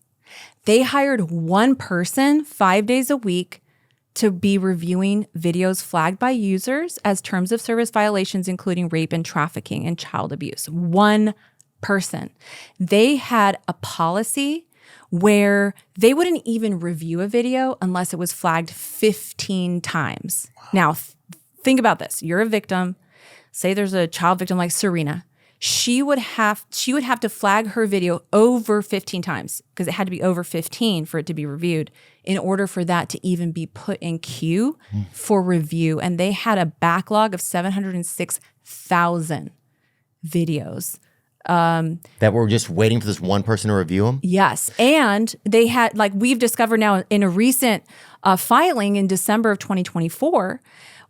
They hired one person 5 days a week to be reviewing videos flagged by users as terms of service violations, including rape and trafficking and child abuse. One person. They had a policy where they wouldn't even review a video unless it was flagged 15 times. Wow. Now, think about this. You're a victim. say there's a child victim like Serena, she would have to flag her video over 15 times because it had to be over 15 for it to be reviewed in order for that to even be put in queue for review. And they had a backlog of 706,000 videos. That were just waiting for this one person to review them? Yes. And they had, like we've discovered now in a recent filing in December of 2024,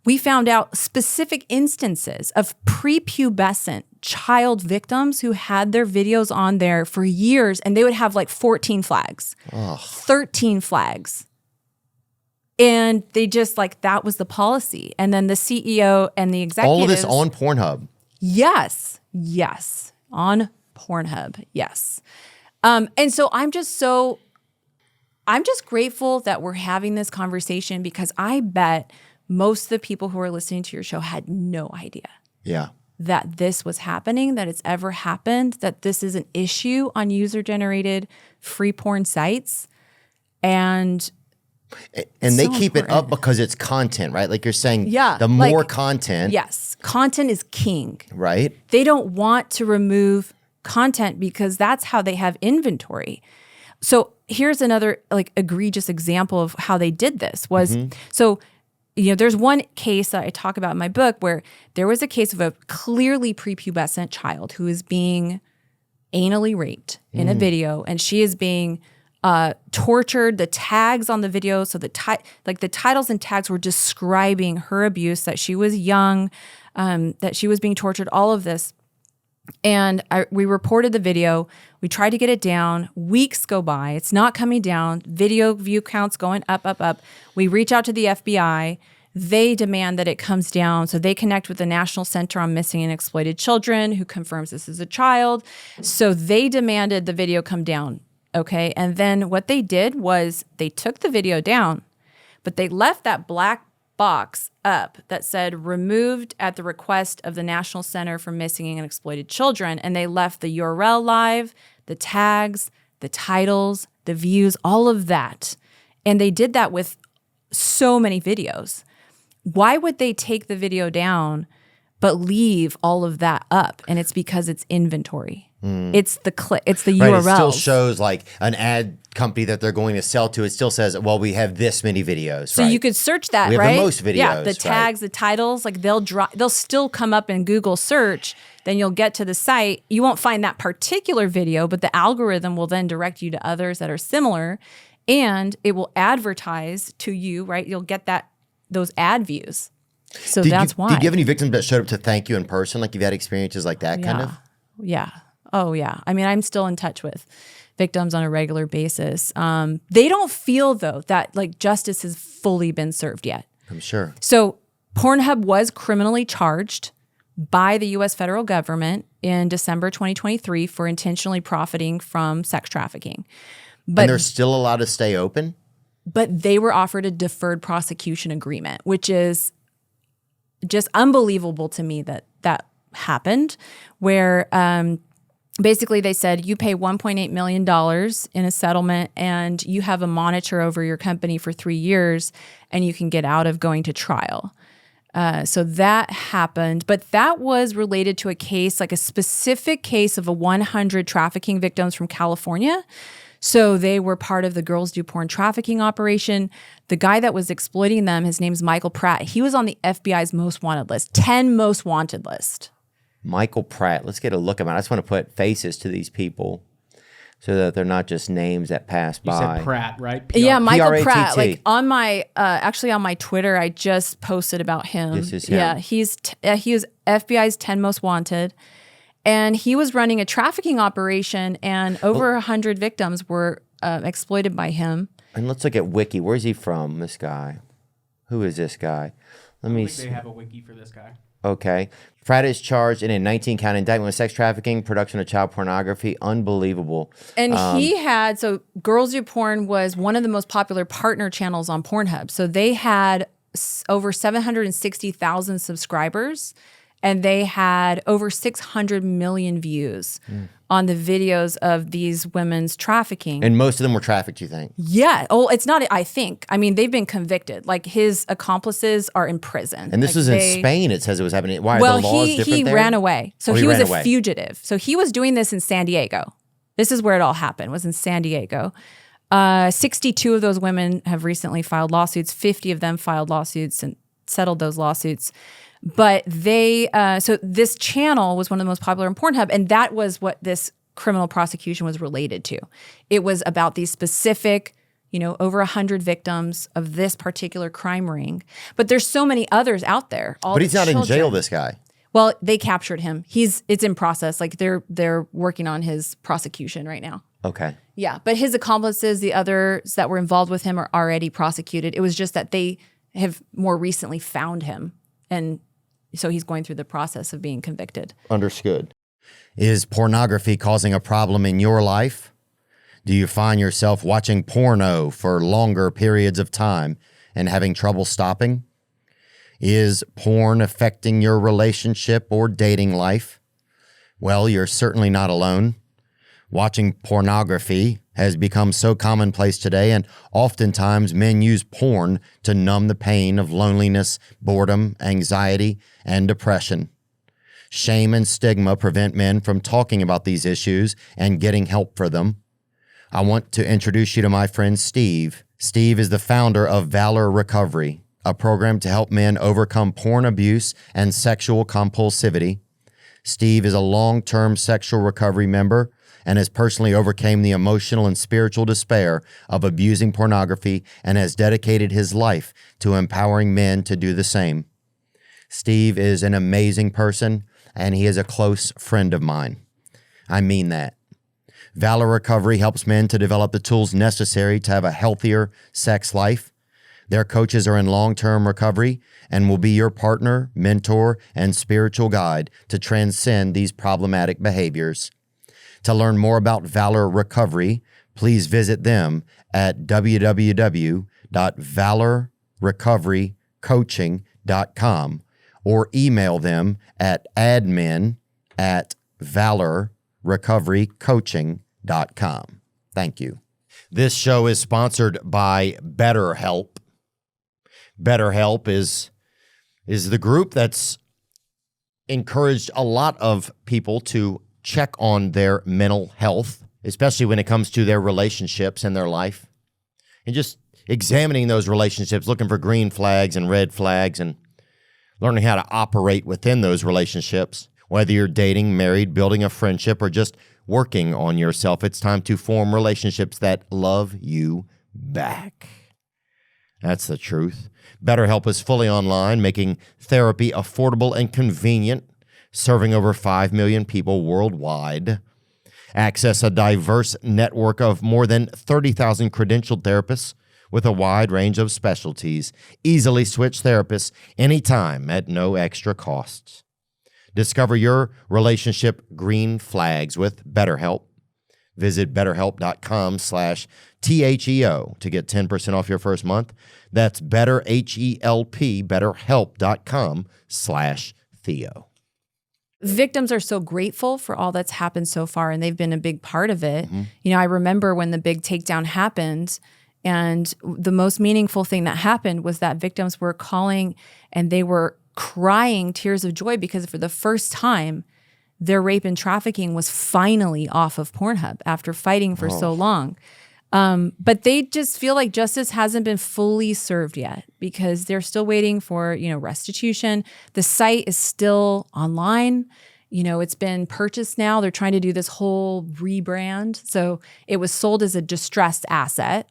we found out specific instances of prepubescent child victims who had their videos on there for years, and they would have like 14 flags, 13 flags. And they just like, that was the policy. And then the CEO and the executives. All of this on Pornhub? Yes. On Pornhub. Yes. And so I'm just grateful that we're having this conversation because I bet most of the people who are listening to your show had no idea that this was happening, that it's ever happened, that this is an issue on user-generated free porn sites. And they keep it up because it's content, right? Like you're saying, the more content. Yes. Content is king. Right. They don't want to remove content because that's how they have inventory. So here's another like egregious example of how they did this was, so, you know, there's one case that I talk about in my book where there was a case of a clearly prepubescent child who is being anally raped in a video, and she is being tortured. The tags on the video, so the titles and tags were describing her abuse, that she was young, that she was being tortured, all of this. And we reported the video. We tried to get it down. Weeks go by. It's not coming down. Video view counts going up. We reach out to the FBI. They demand that it comes down. So they connect with the National Center on Missing and Exploited Children, who confirms this is a child. So they demanded the video come down. Okay. And then what they did was they took the video down, but they left that black box up that said removed at the request of the National Center for Missing and Exploited Children. And they left the URL live, the tags, the titles, the views, all of that. And they did that with so many videos. Why would they take the video down but leave all of that up? And it's because it's inventory. It's the URL. It still shows like an ad company that they're going to sell to. It still says, well, we have this many videos. So you could search that, we have right? the most videos. Yeah, the tags, the titles, like they'll still come up in Google search. Then you'll get to the site. You won't find that particular video, but the algorithm will then direct you to others that are similar, and it will advertise to you, right? You'll get those ad views. So that's why. Did you have any victims that showed up to thank you in person? Like you've had experiences like that kind of? Yeah. Oh, yeah. I mean, I'm still in touch with victims on a regular basis. They don't feel, though, that like justice has fully been served yet. I'm sure. So Pornhub was criminally charged by the U.S. federal government in December 2023 for intentionally profiting from sex trafficking. But and they're still allowed to stay open? But they were offered a deferred prosecution agreement, which is just unbelievable to me that happened, where basically they said you pay $1.8 million in a settlement and you have a monitor over your company for 3 years and you can get out of going to trial. So that happened, but that was related to a case, like a specific case of 100 trafficking victims from California. So they were part of the Girls Do Porn trafficking operation. The guy that was exploiting them, his name's Michael Pratt. He was on the FBI's most wanted list, 10 most wanted list. Michael Pratt. Let's get a look at him. I just want to put faces to these people so that they're not just names that pass by. You said Pratt, right? Yeah, Michael P-R-A-T-T. Pratt. Like on my, actually on my Twitter, I just posted about him. This is him. Yeah, he was FBI's 10 most wanted. And he was running a trafficking operation, and over 100 victims were exploited by him. And let's look at Wiki. Where's he from, this guy? Who is this guy? Let me see. They have a wiki for this guy. Okay. Pratt is charged in a 19-count indictment with sex trafficking, production of child pornography. Unbelievable. And so Girls Do Porn was one of the most popular partner channels on Pornhub. So they had over 760,000 subscribers. and they had over 600 million views on the videos of these women's trafficking. And most of them were trafficked, you think? Yeah. Oh, it's not, I think. I mean, they've been convicted. Like his accomplices are in prison. And this like was in Spain, it says it was happening. Why are well, the laws different he there? ran away. So he he was ran a away. fugitive. So he was doing this in San Diego. This is where it all happened, was in San Diego. 62 of those women have recently filed lawsuits. 50 of them filed lawsuits and settled those lawsuits. But they, so this channel was one of the most popular in Pornhub, and that was what this criminal prosecution was related to. It was about these specific, over 100 victims of this particular crime ring. But there's so many others out there. But he's not in jail, this guy. Well, they captured him. It's in process. Like they're working on his prosecution right now. Okay. Yeah, but his accomplices, the others that were involved with him, are already prosecuted. It was just that they have more recently found him, and so he's going through the process of being convicted. Understood. Is pornography causing a problem in your life? Do you find yourself watching porno for longer periods of time and having trouble stopping? Is porn affecting your relationship or dating life? Well, you're certainly not alone. Watching pornography has become so commonplace today, and oftentimes men use porn to numb the pain of loneliness, boredom, anxiety, and depression. Shame and stigma prevent men from talking about these issues and getting help for them. I want to introduce you to my friend Steve. Steve is the founder of Valor Recovery, a program to help men overcome porn abuse and sexual compulsivity. Steve is a long-term sexual recovery member and has personally overcome the emotional and spiritual despair of abusing pornography and has dedicated his life to empowering men to do the same. Steve is an amazing person, and he is a close friend of mine. I mean that. Valor Recovery helps men to develop the tools necessary to have a healthier sex life. Their coaches are in long-term recovery and will be your partner, mentor, and spiritual guide to transcend these problematic behaviors. To learn more about Valor Recovery, please visit them at www.valorrecoverycoaching.com or email them at admin@valorrecoverycoaching.com. Thank you. This show is sponsored by BetterHelp. BetterHelp is the group that's encouraged a lot of people to check on their mental health, especially when it comes to their relationships and their life, and just examining those relationships, looking for green flags and red flags, and learning how to operate within those relationships. Whether you're dating, married, building a friendship, or just working on yourself, it's time to form relationships that love you back. That's the truth. BetterHelp is fully online, making therapy affordable and convenient, serving over 5 million people worldwide. Access a diverse network of more than 30,000 credentialed therapists with a wide range of specialties. Easily switch therapists anytime at no extra costs. Discover your relationship green flags with BetterHelp. Visit betterhelp.com/THEO to get 10% off your first month. That's betterhelp.com/Theo. Victims are so grateful for all that's happened so far, and they've been a big part of it. I remember when the big takedown happened, and the most meaningful thing that happened was that victims were calling and they were crying tears of joy because for the first time, their rape and trafficking was finally off of Pornhub after fighting for so long. But they just feel like justice hasn't been fully served yet because they're still waiting for, restitution. The site is still online. It's been purchased now. They're trying to do this whole rebrand. So it was sold as a distressed asset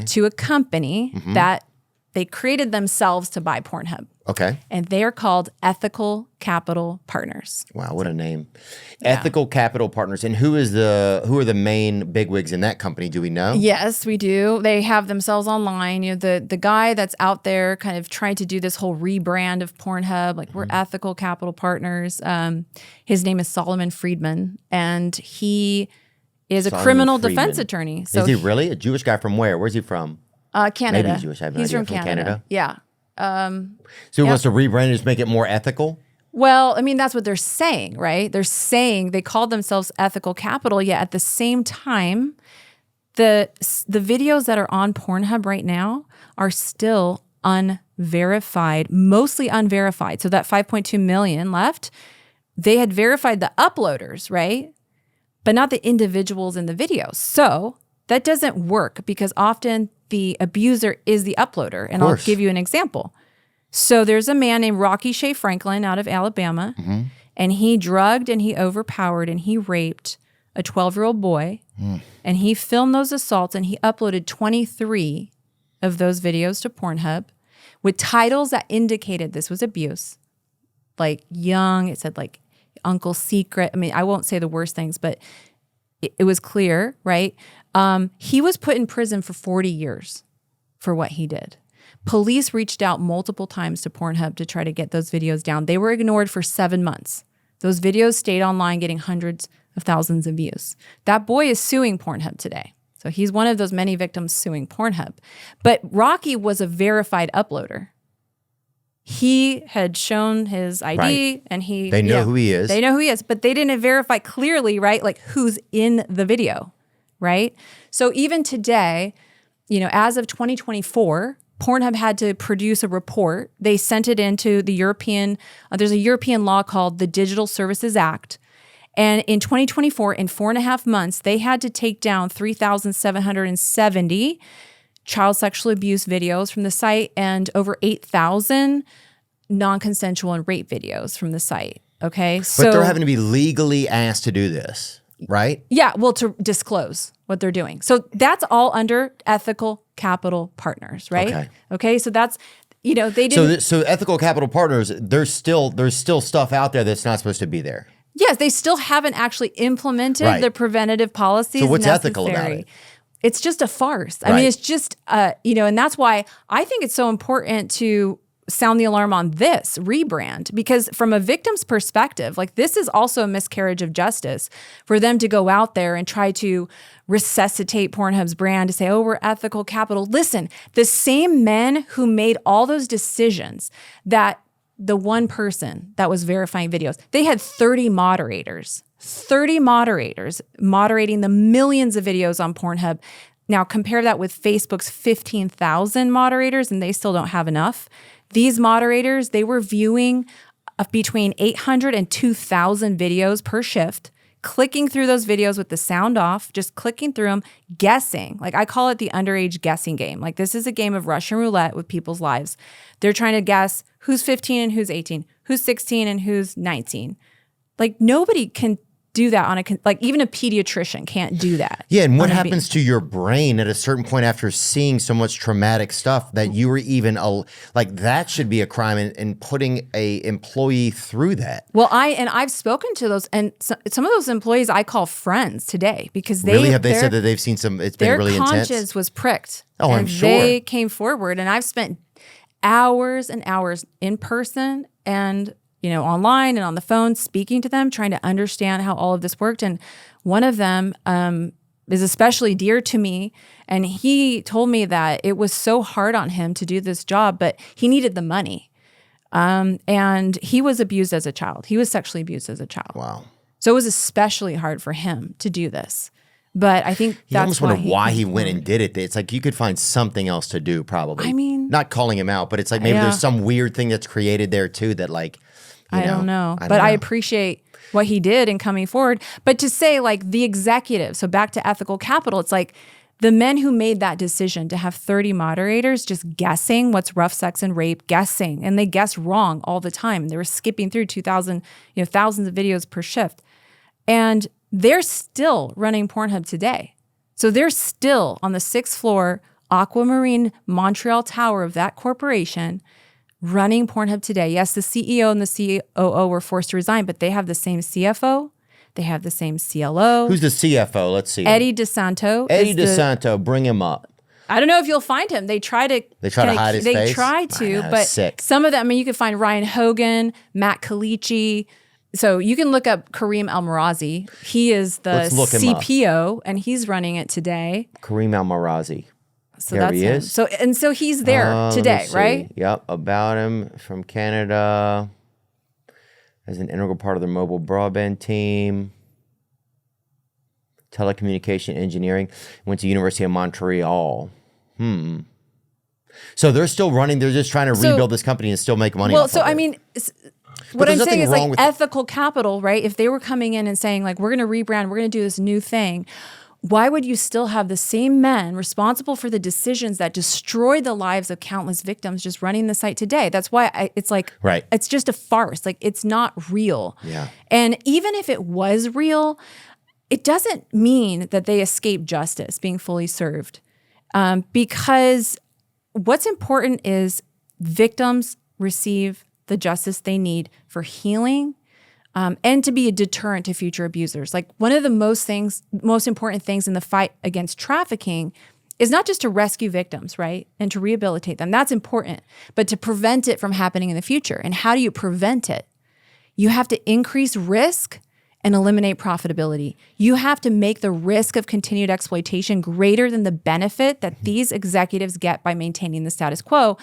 to a company that they created themselves to buy Pornhub. Okay. And they are called Ethical Capital Partners. Wow, what a name. Ethical Capital Partners. And who are the main bigwigs in that company? Do we know? Yes, we do. They have themselves online. The guy that's out there kind of trying to do this whole rebrand of Pornhub, like we're Ethical Capital Partners. His name is Solomon Friedman, and he is a criminal defense attorney. So is he really? A Jewish guy from where? Where's he from? Canada. Maybe he's Jewish. I have no He's idea. from Canada. Yeah. So he wants to rebrand and just make it more ethical? Well, I mean, that's what they're saying, right? They're saying they called themselves ethical capital, yet at the same time, the videos that are on Pornhub right now are still unverified, mostly unverified. So that 5.2 million left, they had verified the uploaders, right? But not the individuals in the videos. So that doesn't work because often the abuser is the uploader. And I'll give you an example. So there's a man named Rocky Shea Franklin out of Alabama, and he drugged and he overpowered and he raped a 12-year-old boy, and he filmed those assaults and he uploaded 23 of those videos to Pornhub with titles that indicated this was abuse. Like young, it said like Uncle Secret. I mean, I won't say the worst things, but it was clear, right? He was put in prison for 40 years for what he did. Police reached out multiple times to Pornhub to try to get those videos down. They were ignored for 7 months. Those videos stayed online getting hundreds of thousands of views. That boy is suing Pornhub today. So he's one of those many victims suing Pornhub. But Rocky was a verified uploader. He had shown his ID and they know who he is. They know who he is, but they didn't verify clearly, right? Like who's in the video, right? So even today, as of 2024, Pornhub had to produce a report. They sent it into the European, there's a European law called the Digital Services Act. And in 2024, in 4.5 months, they had to take down 3,770 child sexual abuse videos from the site and over 8,000 non-consensual and rape videos from the site. Okay. But they're having to be legally asked to do this, right? Yeah. Well, to disclose what they're doing. So that's all under Ethical Capital Partners, right? Okay. So that's, they didn't. So Ethical Capital Partners, there's still stuff out there that's not supposed to be there. Yes, they still haven't actually implemented the preventative policies. So what's necessary. ethical about it? It's just a farce. I mean, it's just, and that's why I think it's so important to sound the alarm on this rebrand, because from a victim's perspective, like this is also a miscarriage of justice for them to go out there and try to resuscitate Pornhub's brand to say, oh, we're ethical capital. Listen, the same men who made all those decisions, that the one person that was verifying videos, they had 30 moderators moderating the millions of videos on Pornhub. Now compare that with Facebook's 15,000 moderators, and they still don't have enough. These moderators, they were viewing between 800 and 2,000 videos per shift, clicking through those videos with the sound off, just clicking through them, guessing. Like I call it the underage guessing game. Like this is a game of Russian roulette with people's lives. They're trying to guess who's 15 and who's 18, who's 16 and who's 19. Like nobody can do that on like even a pediatrician can't do that. Yeah, and what happens to your brain at a certain point after seeing so much traumatic stuff that you were even like that should be a crime, and putting a employee through that. Well, I've spoken to those, and some of those employees I call friends today because they really have they said that they've seen some. It's been really intense. Their conscience was pricked. Oh, and I'm sure. They came forward, and I've spent hours and hours in person and online and on the phone, speaking to them, trying to understand how all of this worked. And one of them is especially dear to me. And he told me that it was so hard on him to do this job, but he needed the money. And he was abused as a child. He was sexually abused as a child. Wow. So it was especially hard for him to do this. But I think you that's almost wonder why he went and did it. It's like you could find something else to do, probably. I mean, not calling him out, but it's like maybe there's some weird thing that's created there too that like. I don't know. But I appreciate what he did in coming forward. But to say like the executive, so back to ethical capital, it's like the men who made that decision to have 30 moderators just guessing what's rough sex and rape, guessing, and they guessed wrong all the time. They were skipping through 2,000, thousands of videos per shift. And they're still running Pornhub today. So they're still on the 6th floor Aquamarine Montreal Tower of that corporation running Pornhub today. Yes, the CEO and the COO were forced to resign, but they have the same CFO. They have the same CLO. Who's the CFO? Let's see. Eddie DeSanto. Eddie DeSanto, bring him up. I don't know if you'll find him. They try to hide his face? They try to, but sick. Some of them, I mean, you can find Ryan Hogan, Matt Kalichi. So you can look up Kareem Almarazi. He is the CPO, and he's running it today. Kareem Almarazi. So there he is. So he's there today, right? Yep, about him from Canada. as an integral part of their mobile broadband team. Telecommunication engineering. Went to University of Montreal. So they're still running. They're just trying to rebuild this company and still make money. Well, off so of it. I mean, what I'm there's saying nothing is wrong like with ethical capital, right? If they were coming in and saying like, we're going to rebrand, we're going to do this new thing, why would you still have the same men responsible for the decisions that destroyed the lives of countless victims just running the site today? That's why it's like, Right. it's just a farce. Like, it's not real. Yeah. And even if it was real, it doesn't mean that they escape justice being fully served. Because what's important is victims receive the justice they need for healing, and to be a deterrent to future abusers. Like, one of the most important things in the fight against trafficking is not just to rescue victims, right? And to rehabilitate them. That's important, but to prevent it from happening in the future. And how do you prevent it? You have to increase risk and eliminate profitability. You have to make the risk of continued exploitation greater than the benefit that these executives get by maintaining the status quo.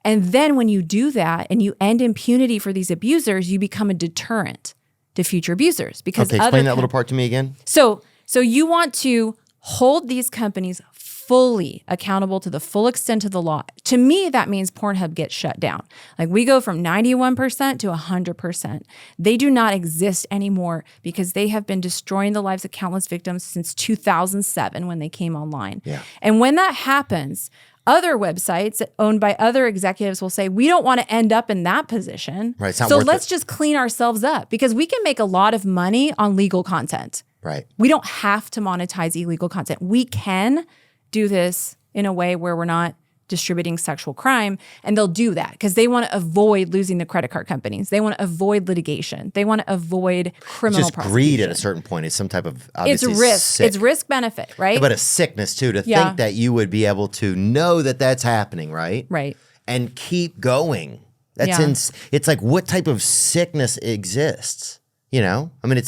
And then when you do that and you end impunity for these abusers, you become a deterrent to future abusers. Because Okay, explain that little part to me again. So you want to hold these companies fully accountable to the full extent of the law. To me, that means Pornhub gets shut down. Like, we go from 91% to 100%. They do not exist anymore because they have been destroying the lives of countless victims since 2007 when they came online. Yeah. And when that happens, other websites owned by other executives will say, we don't want to end up in that position. Right, it's not so worth let's it. just clean ourselves up, because we can make a lot of money on legal content. Right. We don't have to monetize illegal content. We can do this in a way where we're not distributing sexual crime, and they'll do that because they want to avoid losing the credit card companies. They want to avoid litigation. They want to avoid criminal Just prosecution. greed at a certain point is some type of It's obviously risk. sick. It's risk benefit, right? But a sickness too, to Yeah. think that you would be able to know that that's happening, right? Right. And keep going. That's Yeah. it's like, what type of sickness exists? You know? I mean,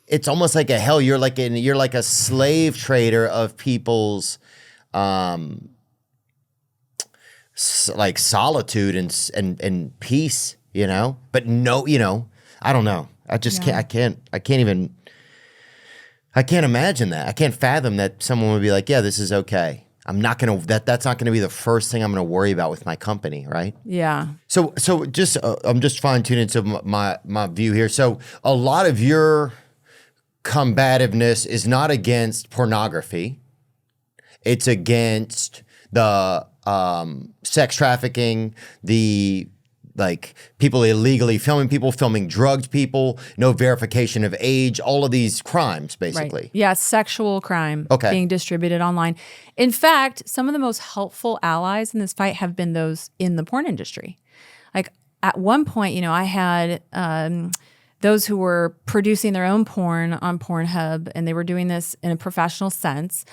it's almost like a hell. You're like a slave trader of people's like solitude and peace, you know? But no, you know, I don't know. I just Yeah. can't imagine that. I can't fathom that someone would be like, yeah, this is okay. I'm not going to, that's not going to be the first thing I'm going to worry about with my company, right? Yeah. So just, I'm just fine tuning to my view here. So a lot of your combativeness is not against pornography. It's against the sex trafficking, the like people illegally filming people, filming drugged people, no verification of age, all of these crimes, basically. Right. Yeah, sexual crime Okay. being distributed online. In fact, some of the most helpful allies in this fight have been those in the porn industry. Like, at one point, you know, I had those who were producing their own porn on Pornhub, and they were doing this in a professional sense.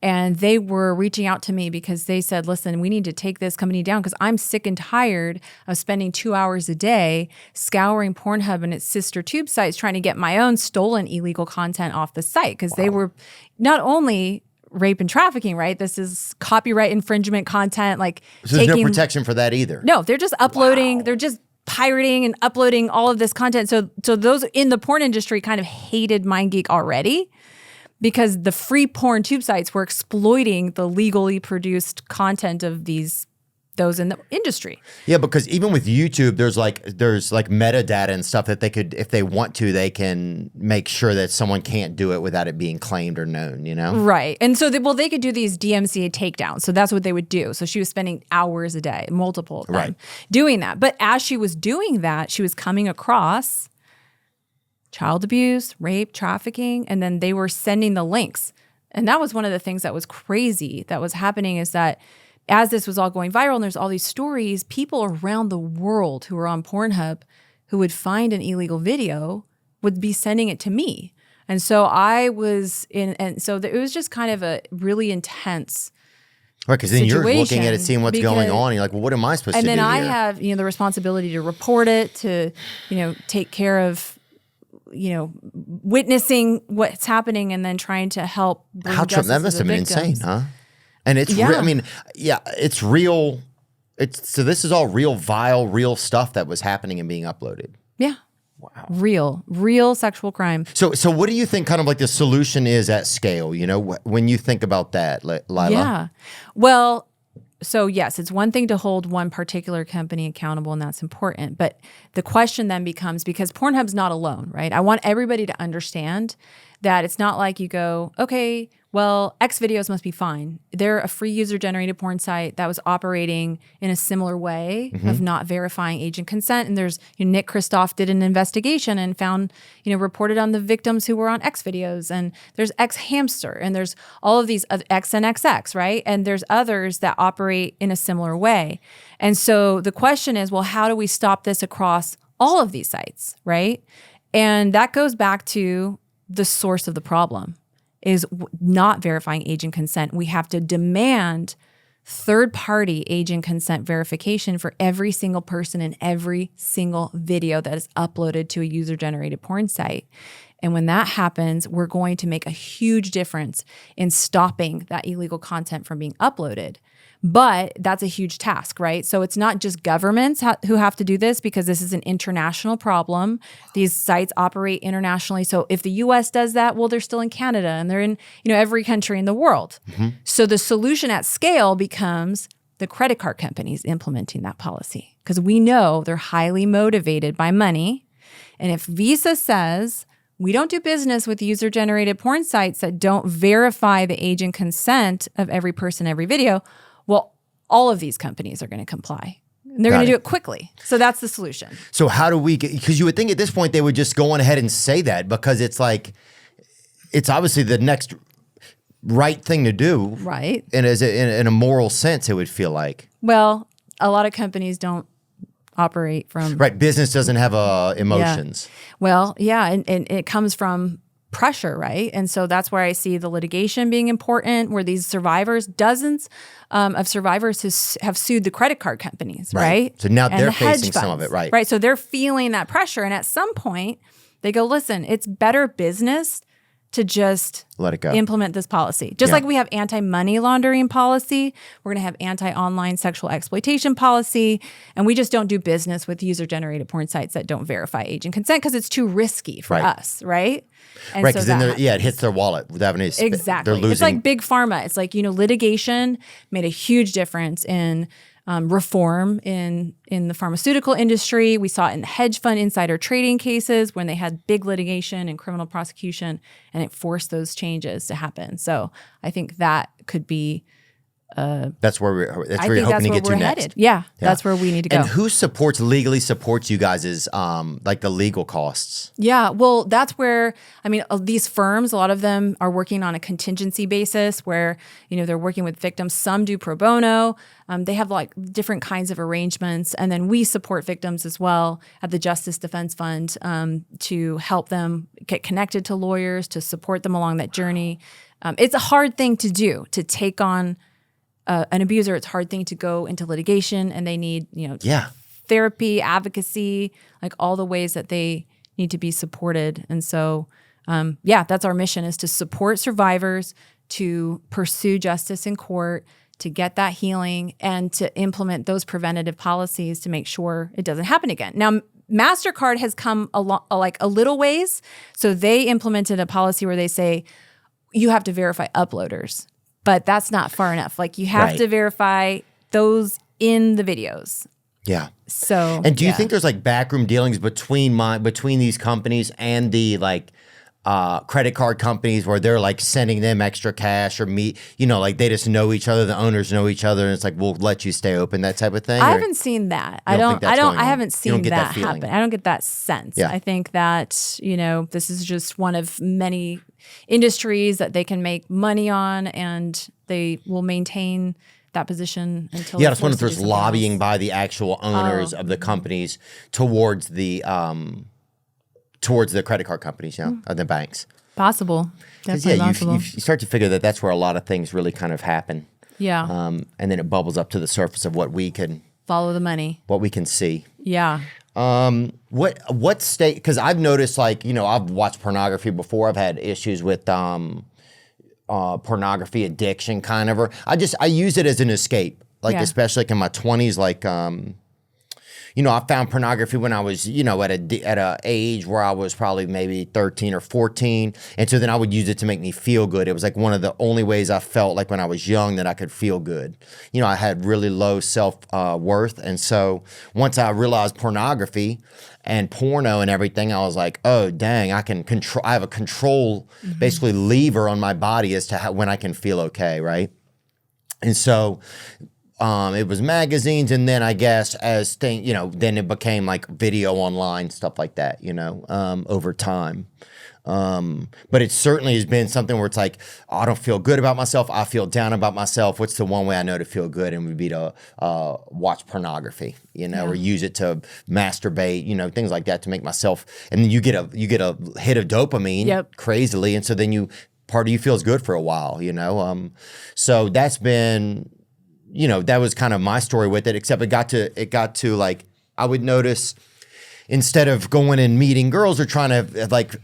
And they were reaching out to me because they said, listen, we need to take this company down because I'm sick and tired of spending 2 hours a day scouring Pornhub and its sister tube sites trying to get my own stolen illegal content off the site, because they were not only rape and trafficking, right? This is copyright infringement content. Like, So there's no protection for that either. No, they're just uploading. They're just pirating and uploading all of this content. So those in the porn industry kind of hated MindGeek already, because the free porn tube sites were exploiting the legally produced content of those in the industry. Yeah, because even with YouTube, there's like metadata and stuff that they could, if they want to, they can make sure that someone can't do it without it being claimed or known, you know? Right. And so they could do these DMCA takedowns. So that's what they would do. So she was spending hours a day, multiple of them, Right. doing that. But as she was doing that, she was coming across child abuse, rape, trafficking, and then they were sending the links. And that was one of the things that was crazy that was happening, is that as this was all going viral and there's all these stories, people around the world who were on Pornhub who would find an illegal video would be sending it to me. And so I was in, and so it was just kind of a really intense Right, because then you're looking at it, situation, seeing what's going because- on, and you're like, well, what am I supposed to and do then I here? have, the responsibility to report it, to, take care of, witnessing what's happening and then trying to help bring How justice that to must the have been insane, victims. huh? And it's, Yeah. it's real. So this is all real, vile, real stuff that was happening and being uploaded. Yeah. Real sexual crime. So what do you think kind of like the solution is at scale? You know, when you think about that, Lila? Yeah. Well, so yes, it's one thing to hold one particular company accountable, and that's important. But the question then becomes, because Pornhub's not alone, right? I want everybody to understand that it's not like you go, okay, well, X videos must be fine. They're a free user-generated porn site that was operating in a similar way of not verifying age and consent. And there's Nick Kristof did an investigation and found, reported on the victims who were on X videos. And there's X Hamster, and there's all of these X and XX, right? And there's others that operate in a similar way. And so the question is, well, how do we stop this across all of these sites, right? And that goes back to the source of the problem. Is not verifying age and consent. We have to demand third-party age and consent verification for every single person in every single video that is uploaded to a user-generated porn site. And when that happens, we're going to make a huge difference in stopping that illegal content from being uploaded. But that's a huge task, right? So it's not just governments who have to do this, because this is an international problem. These sites operate internationally. So if the US does that, well, they're still in Canada, and they're in, every country in the world. So the solution at scale becomes the credit card companies implementing that policy, because we know they're highly motivated by money. And if Visa says, we don't do business with user-generated porn sites that don't verify the age and consent of every person, every video, well, all of these companies are going to comply. And they're going to do it quickly. So that's the solution. So how do we get, because you would think at this point they would just go on ahead and say that, because it's like, it's obviously the next right thing to do. Right. And in a moral sense, it would feel like. Well, a lot of companies don't operate from. Right. Business doesn't have emotions. Yeah. Well, yeah. And it comes from pressure, right? And so that's where I see the litigation being important, where these survivors, dozens of survivors have sued the credit card companies, right? So now and they're the facing some of it, right? Right. So they're feeling that pressure. And at some point, they go, listen, it's better business to just let it go. Implement this policy. Just like we have anti-money laundering policy, we're going to have anti-online sexual exploitation policy, and we just don't do business with user-generated porn sites that don't verify age and consent because it's too risky for us, right? And right, because then it hits their wallet without having to exactly. They're losing. It's like big pharma. It's like, litigation made a huge difference in reform in the pharmaceutical industry. We saw it in the hedge fund insider trading cases when they had big litigation and criminal prosecution, and it forced those changes to happen. So I think that could be that's where you're hoping to get to next. Headed. Yeah, that's where we need to go. And who legally supports you guys' like the legal costs? Yeah, well, that's where, these firms, a lot of them are working on a contingency basis where, they're working with victims. Some do pro bono. They have like different kinds of arrangements. And then we support victims as well at the Justice Defense Fund to help them get connected to lawyers, to support them along that journey. It's a hard thing to do, to take on an abuser. It's a hard thing to go into litigation, and they need, therapy, advocacy, like all the ways that they need to be supported. And so, that's our mission, is to support survivors, to pursue justice in court, to get that healing, and to implement those preventative policies to make sure it doesn't happen again. Now, MasterCard has come a little ways. So they implemented a policy where they say you have to verify uploaders. But that's not far enough. Like, you have to verify those in the videos. Yeah. So, and do you think there's like backroom dealings between these companies and the credit card companies, where they're like sending them extra cash, or like they just know each other, the owners know each other, and it's like, we'll let you stay open, that type of thing? I haven't seen that. I haven't seen that happen. I don't get that sense. Yeah. I think that, this is just one of many industries that they can make money on, and they will maintain that position until. Yeah, I just wonder if there's lobbying by the actual owners of the companies towards the credit card companies, or the banks. Possible. Definitely possible. You start to figure that that's where a lot of things really kind of happen. Yeah. And then it bubbles up to the surface of what we can follow the money. What we can see. Yeah. What state? Because I've noticed, I've watched pornography before. I've had issues with pornography addiction, kind of. Or I use it as an escape, especially in my 20s, I found pornography when I was, at a age where I was probably maybe 13 or 14. And so then I would use it to make me feel good. It was like one of the only ways I felt like when I was young that I could feel good. I had really low self-worth. And so once I realized pornography and porno and everything, I was like, oh, dang, I have a control, basically lever on my body as to when I can feel okay, right? And so it was magazines, and then I guess as then it became like video online, stuff like that, over time. But it certainly has been something where it's like, oh, I don't feel good about myself. I feel down about myself. What's the one way I know to feel good? And would be to watch pornography, or use it to masturbate, things like that to make myself. And then you get a hit of dopamine crazily, and so then part of you feels good for a while, So that's been. That was kind of my story with it, except it got to like, I would notice instead of going and meeting girls or trying to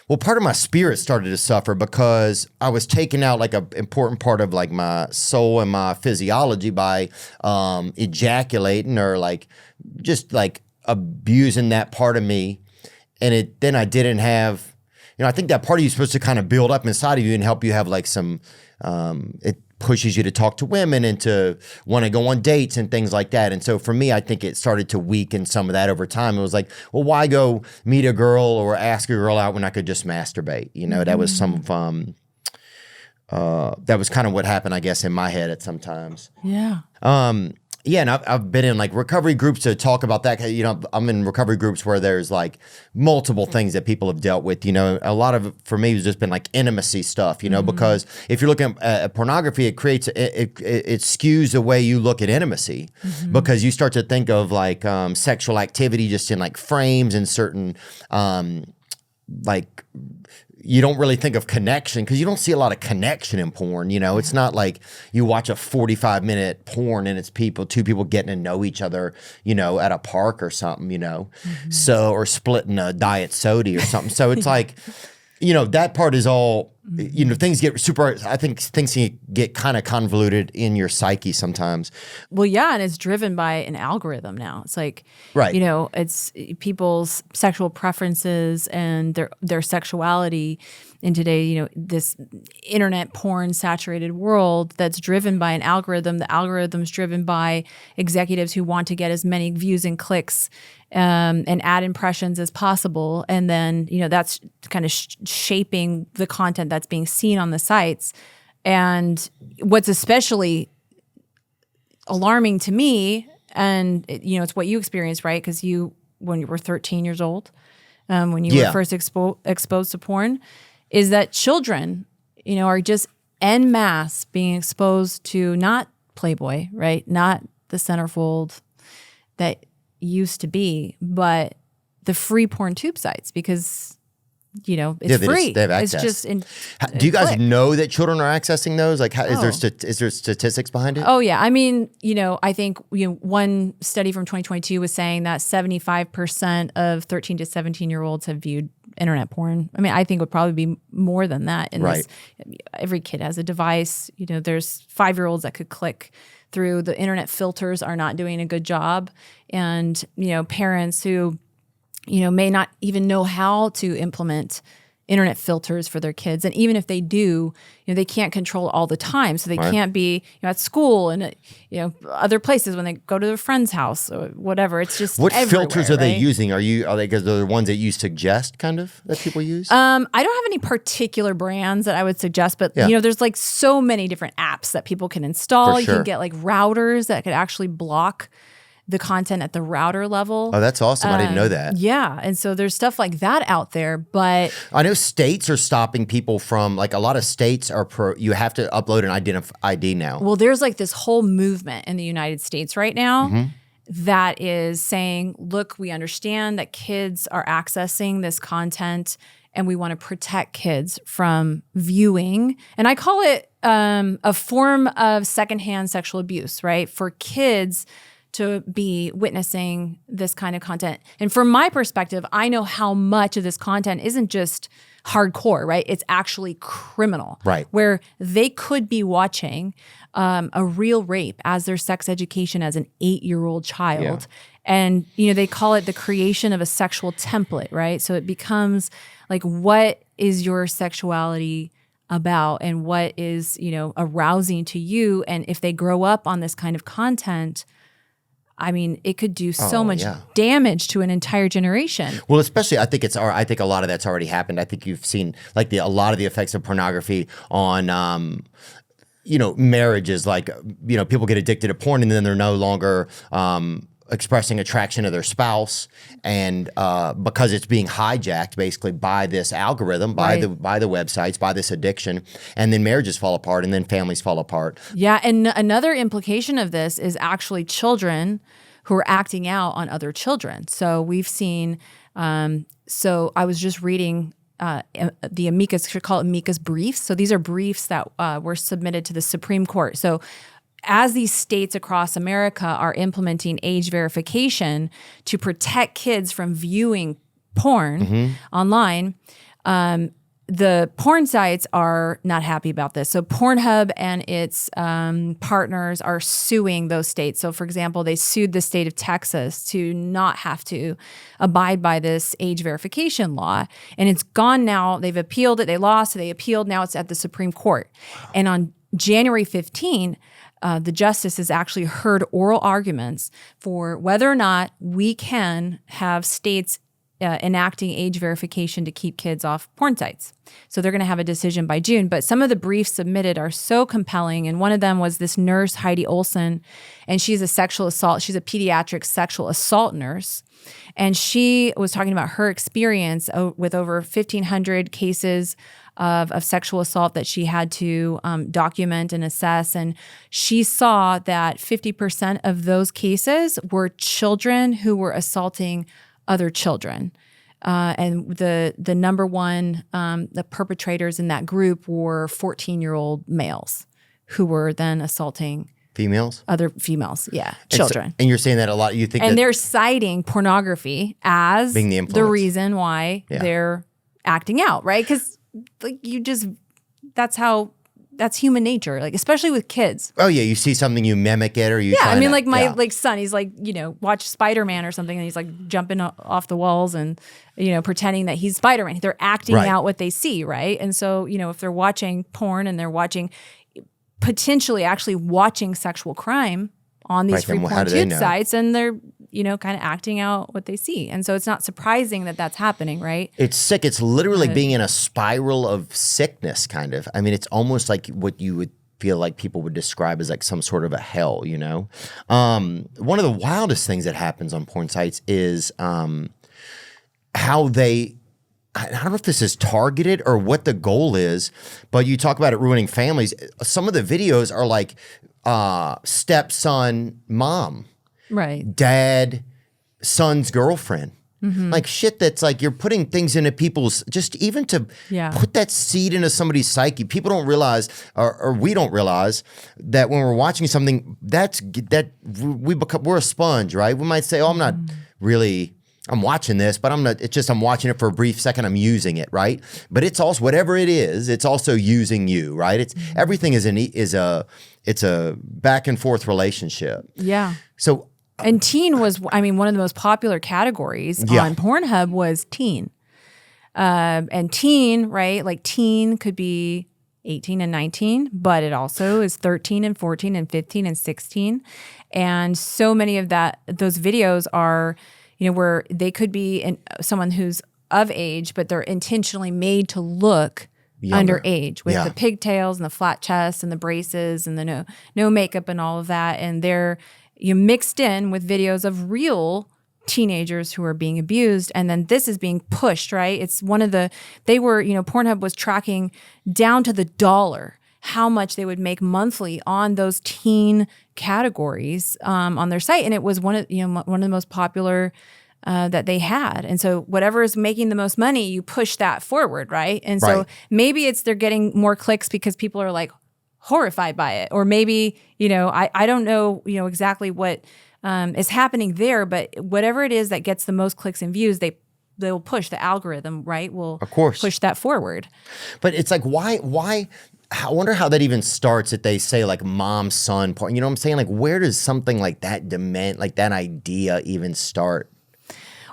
well, part of my spirit started to suffer because I was taking out like an important part of like my soul and my physiology by ejaculating or like just like abusing that part of me. And then I didn't have, I think that part of you is supposed to kind of build up inside of you and help you have like some, it pushes you to talk to women and to want to go on dates and things like that. And so for me, I think it started to weaken some of that over time. It was like, well, why go meet a girl or ask a girl out when I could just masturbate? That was that was kind of what happened, I guess, in my head at some times. Yeah. Yeah, and I've been in like recovery groups to talk about that. I'm in recovery groups where there's like multiple things that people have dealt with. A lot of it for me has just been like intimacy stuff. Because if you're looking at pornography, it creates it skews the way you look at intimacy because you start to think of like sexual activity just in like frames and certain like. You don't really think of connection because you don't see a lot of connection in porn. It's not like you watch a 45-minute porn and it's two people getting to know each other, at a park or something, so, or splitting a diet soda or something. So it's like, that part is all, things get I think things can get kind of convoluted in your psyche sometimes. Well, yeah, and it's driven by an algorithm now. It's like, right. It's people's sexual preferences and their sexuality in today, this internet porn saturated world that's driven by an algorithm. The algorithm's driven by executives who want to get as many views and clicks and ad impressions as possible. And then, that's kind of shaping the content that's being seen on the sites. And what's especially alarming to me, and it's what you experienced, right? Because when you were 13 years old, when you were first exposed to porn, is that children, are just en masse being exposed to not Playboy, right? Not the centerfold that used to be, but the free porn tube sites because, it's free. They have access. It's just do you guys know that children are accessing those? Like, is there statistics behind it? Oh yeah, I mean, I think one study from 2022 was saying that 75% of 13 to 17-year-olds have viewed internet porn. I mean, I think it would probably be more than that. And right. Every kid has a device. There's 5-year-olds that could click through. The internet filters are not doing a good job, and parents who may not even know how to implement internet filters for their kids. And even if they do, they can't control all the time. So they can't be at school and, other places when they go to their friend's house or whatever. It's just what filters are they right? using? Are they because they're the ones that you suggest kind of that people use? I don't have any particular brands that I would suggest, but there's like so many different apps that people can install. For You sure. can get like routers that could actually block the content at the router level. Oh, that's awesome. I didn't know that. Yeah. And so there's stuff like that out there, but I know states are stopping people from, like a lot of states are you have to upload an ID now. well, there's like this whole movement in the United States right now that is saying, look, we understand that kids are accessing this content and we want to protect kids from viewing. And I call it a form of secondhand sexual abuse, right? For kids to be witnessing this kind of content. And from my perspective, I know how much of this content isn't just hardcore, right? It's actually criminal, Right. where they could be watching a real rape as their sex education as an 8-year-old child. And, they call it the creation of a sexual template, right? So it becomes like, what is your sexuality about and what is, arousing to you? And if they grow up on this kind of content, I mean, it could do so much damage to an entire generation. Well, especially I think a lot of that's already happened. I think you've seen like a lot of the effects of pornography on marriages. Like, people get addicted to porn and then they're no longer expressing attraction to their spouse, and because it's being hijacked basically by this algorithm, by the websites, by this addiction, and then marriages fall apart and then families fall apart. Yeah, and another implication of this is actually children who are acting out on other children. So we've seen, so I was just reading the amicus, should call it amicus briefs. So these are briefs that were submitted to the Supreme Court. So as these states across America are implementing age verification to protect kids from viewing porn online, the porn sites are not happy about this. So Pornhub and its partners are suing those states. So for example, they sued the state of Texas to not have to abide by this age verification law. And it's gone now. They've appealed it. They lost. They appealed. Now it's at the Supreme Court. And on January 15, the justices actually heard oral arguments for whether or not we can have states enacting age verification to keep kids off porn sites. So they're going to have a decision by June. But some of the briefs submitted are so compelling. And one of them was this nurse, Heidi Olson, and she's a pediatric sexual assault nurse. And she was talking about her experience with over 1,500 cases of sexual assault that she had to document and assess. And she saw that 50% of those cases were children who were assaulting other children. And the number one, the perpetrators in that group were 14-year-old males who were then assaulting females? Other females, children. And you're saying that a lot, you think and they're citing pornography as being the reason why they're acting out, right? Because that's human nature, like especially with kids. Oh yeah, you see something, you mimic it, or you. Yeah, I mean, like my son, he's like, watch Spider-Man or something, and he's like jumping off the walls and pretending that he's Spider-Man. They're acting out what they see, right? And so if they're watching porn and they're potentially actually watching sexual crime on these free porn tube sites, and they're kind of acting out what they see. And so it's not surprising that that's happening, right? It's sick. It's literally being in a spiral of sickness, kind of. I mean, it's almost like what you would feel like people would describe as like some sort of a hell, One of the wildest things that happens on porn sites is how they, I don't know if this is targeted or what the goal is, but you talk about it ruining families. Some of the videos are like stepson, mom. Right. Dad, son's girlfriend. Like shit that's like you're putting things into people's, just even to put that seed into somebody's psyche. People don't realize, or we don't realize that when we're watching something, we're a sponge, right? We might say, oh, I'm not really, I'm watching this, but I'm watching it for a brief second. I'm using it, right? But it's also, whatever it is, it's also using you, right? It's everything is a back and forth relationship. Yeah. So. And teen was, one of the most popular categories on Pornhub was teen. And teen, right? Like teen could be 18 and 19, but it also is 13 and 14 and 15 and 16. And so many of those videos are, where they could be someone who's of age, but they're intentionally made to look younger. Underage with the pigtails and the flat chest and the braces and the no makeup and all of that. And they're mixed in with videos of real teenagers who are being abused. And then this is being pushed, right? It's Pornhub was tracking down to the dollar how much they would make monthly on those teen categories on their site. And it was one of the most popular that they had. And so whatever is making the most money, you push that forward, right? And so maybe they're getting more clicks because people are like horrified by it. Or maybe, I don't know, exactly what is happening there. But whatever it is that gets the most clicks and views, they will push the algorithm, right? Will Of course. push that forward. But it's like, why? I wonder how that even starts that they say like mom, son, porn. You know what I'm saying? Like, where does something like that like that idea even start?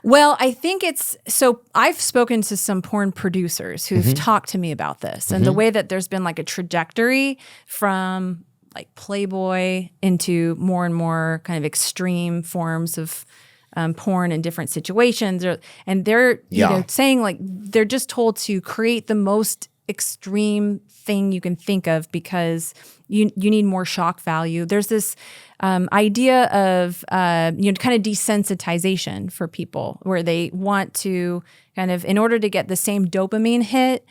Well, I think so I've spoken to some porn producers who've talked to me about this and the way that there's been like a trajectory from like Playboy into more and more kind of extreme forms of porn in different situations. And they're saying like they're just told to create the most extreme thing you can think of because you need more shock value. There's this idea of kind of desensitization for people where they want to kind of, in order to get the same dopamine hit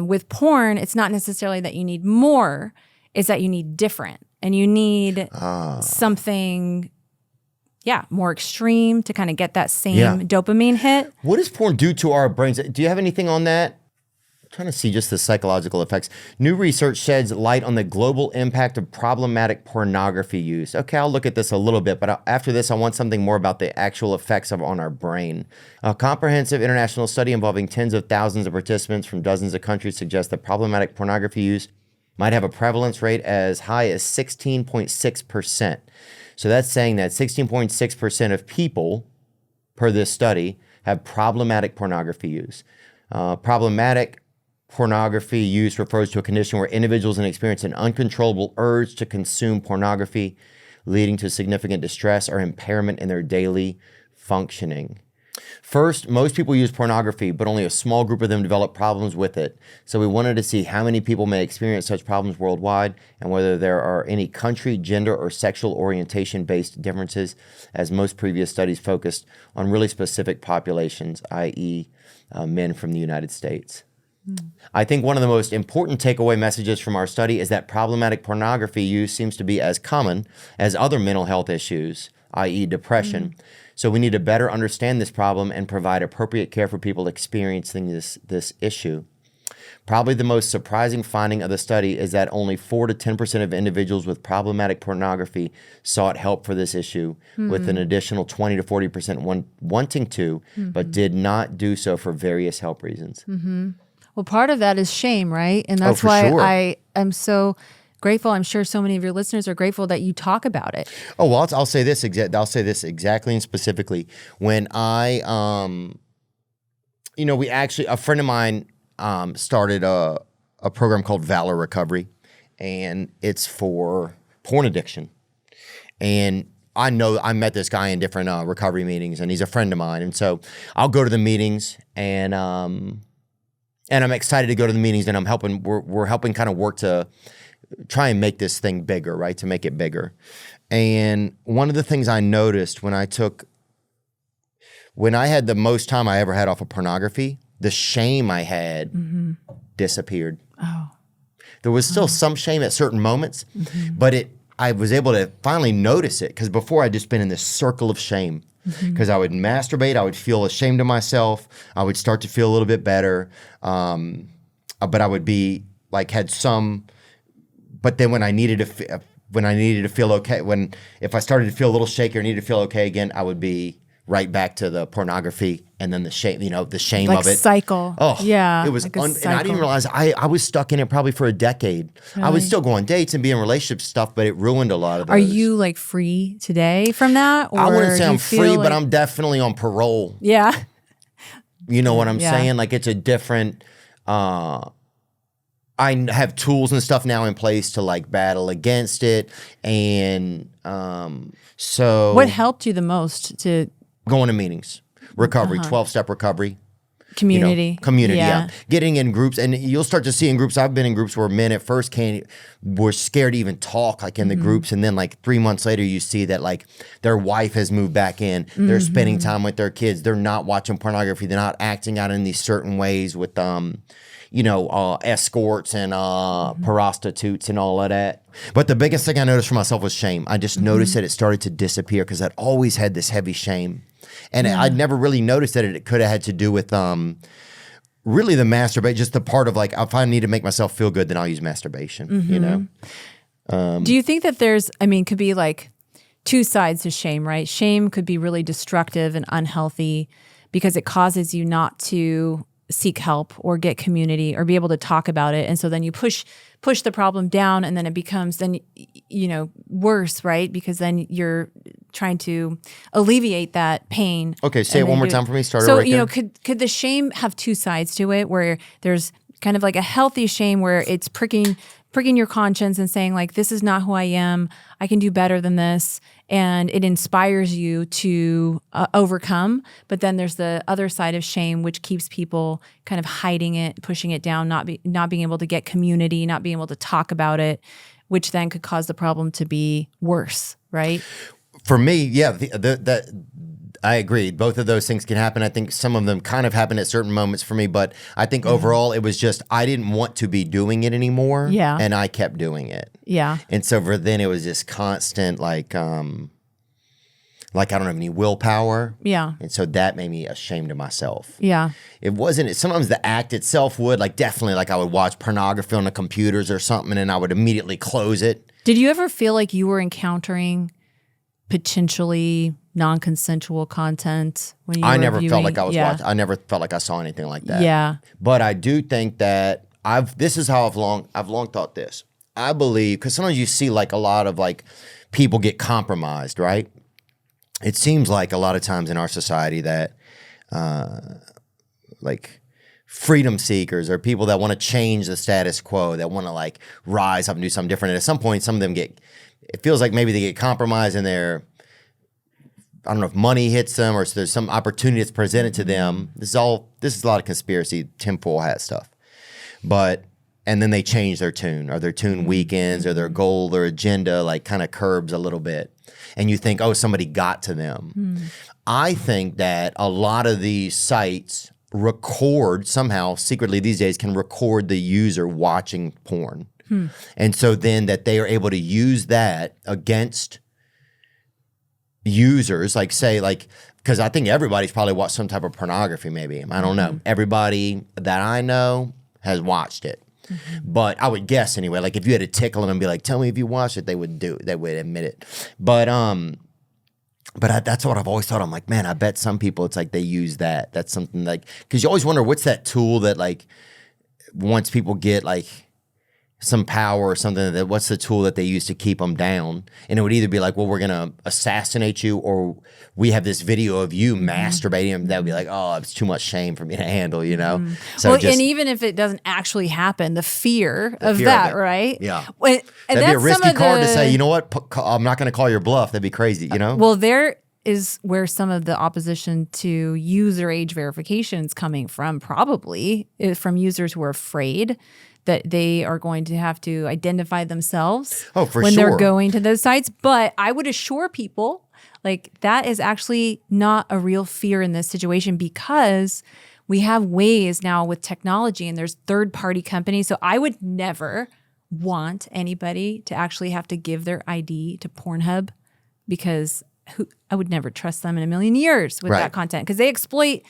with porn, it's not necessarily that you need more, it's that you need different and you need something more extreme to kind of get that same dopamine hit. What does porn do to our brains? Do you have anything on that? I'm trying to see just the psychological effects. New research sheds light on the global impact of problematic pornography use. Okay, I'll look at this a little bit, but after this, I want something more about the actual effects on our brain. A comprehensive international study involving tens of thousands of participants from dozens of countries suggests that problematic pornography use might have a prevalence rate as high as 16.6%. So that's saying that 16.6% of people, per this study, have problematic pornography use. Problematic pornography use refers to a condition where individuals experience an uncontrollable urge to consume pornography, leading to significant distress or impairment in their daily functioning. First, most people use pornography, but only a small group of them develop problems with it. So we wanted to see how many people may experience such problems worldwide and whether there are any country, gender, or sexual orientation-based differences, as most previous studies focused on really specific populations, i.e. Men from the United States. I think one of the most important takeaway messages from our study is that problematic pornography use seems to be as common as other mental health issues, i.e. depression. So we need to better understand this problem and provide appropriate care for people experiencing this issue. Probably the most surprising finding of the study is that only 4 to 10% of individuals with problematic pornography sought help for this issue, with an additional 20 to 40% wanting to, but did not do so for various help reasons. Well, part of that is shame, right? And that's why sure. I am so grateful. I'm sure so many of your listeners are grateful that you talk about it. Oh, well, I'll say this exactly and specifically. When I, we actually, a friend of mine started a program called Valor Recovery, and it's for porn addiction. And I met this guy in different recovery meetings, and he's a friend of mine. And so I'll go to the meetings, and I'm excited to go to the meetings, and we're helping kind of work to try and make this thing bigger, right? To make it bigger. And one of the things I noticed when I had the most time I ever had off of pornography, the shame I had disappeared. Oh. There was still some shame at certain moments, but I was able to finally notice it, because before I'd just been in this circle of shame. Because I would masturbate, I would feel ashamed of myself, I would start to feel a little bit better, but I would be like but then when I needed to feel okay, if I started to feel a little shaky or needed to feel okay again, I would be right back to the pornography, and then the shame, the shame like of it. Cycle. Oh, yeah. It was, like and I didn't realize I was stuck in it probably for a decade. Really? I would still go on dates and be in relationship stuff, but it ruined a lot of those. Are you like free today from that? Or I wouldn't say do I'm you feel free, like... but I'm definitely on parole. Yeah. You know what I'm Yeah. saying? Like, it's a different, I have tools and stuff now in place to like battle against it. And so What helped you the most to going to meetings, recovery, 12-step recovery. community? Community, yeah. Getting in groups, and you'll start to see in groups. I've been in groups where men at first were scared to even talk, like in the groups, and then like 3 months later, you see that like their wife has moved back in. They're spending time with their kids. They're not watching pornography. They're not acting out in these certain ways with escorts and prostitutes and all of that. But the biggest thing I noticed for myself was shame. I just noticed that it started to disappear, because I'd always had this heavy shame. And I'd never really noticed that it could have had to do with really the masturbate, just the part of like, if I need to make myself feel good, then I'll use masturbation, Do you think that could be like two sides to shame, right? Shame could be really destructive and unhealthy because it causes you not to seek help or get community or be able to talk about it. And so then you push the problem down, and then it becomes then, worse, right? Because then you're trying to alleviate that pain. Okay, say it one more time for me. Start so, right there. could the shame have two sides to it, where there's kind of like a healthy shame where it's pricking your conscience and saying like, this is not who I am. I can do better than this. And it inspires you to overcome. But then there's the other side of shame, which keeps people kind of hiding it, pushing it down, not being able to get community, not being able to talk about it, which then could cause the problem to be worse, right? For me, yeah, I agree. Both of those things can happen. I think some of them kind of happen at certain moments for me, but I think overall it was just I didn't want to be doing it anymore. Yeah. And I kept doing it. Yeah. And so for then it was just constant like I don't have any willpower. Yeah. And so that made me ashamed of myself. Yeah. It wasn't, sometimes the act itself would, like definitely like I would watch pornography on the computers or something and I would immediately close it. Did you ever feel like you were encountering potentially non-consensual content when you were I never viewing? felt like I was watching. I never felt like I saw anything like that. Yeah. But I do think that this is how I've long thought this. I believe, because sometimes you see like a lot of like people get compromised, right? It seems like a lot of times in our society that like freedom seekers or people that want to change the status quo, that want to like rise up and do something different. And at some point, some of them it feels like maybe they get compromised in their, I don't know if money hits them or if there's some opportunity that's presented to them. This is a lot of conspiracy tinfoil hat stuff. And then they change their tune, or their tune weakens, or their goal, their agenda like kind of curbs a little bit. And you think, oh, somebody got to them. I think that a lot of these sites record somehow secretly these days can record the user watching porn. And so then that they are able to use that against users, like say like, because I think everybody's probably watched some type of pornography maybe. I don't know. Everybody that I know has watched it. But I would guess anyway, like if you had to tickle them and be like, tell me if you watched it, they would admit it. But that's what I've always thought. I'm like, man, I bet some people, it's like they use that. That's something like, because you always wonder what's that tool that like, once people get like some power or something, that what's the tool that they use to keep them down? And it would either be like, well, we're going to assassinate you, or we have this video of you masturbating, and that would be like, oh, it's too much shame for me to handle, So well, and even if it doesn't actually happen, the fear of fear that, of it. right? Yeah. And that'd be a that's some risky of card to the- say, you know what, I'm not going to call your bluff. That'd be crazy, Well, there is where some of the opposition to user age verification is coming from, probably from users who are afraid that they are going to have to identify themselves when they're going to those sites. But I would assure people like that is actually not a real fear in this situation, because we have ways now with technology and there's third-party companies. So I would never want anybody to actually have to give their ID to Pornhub, because I would never trust them in a million years with that content, because they exploit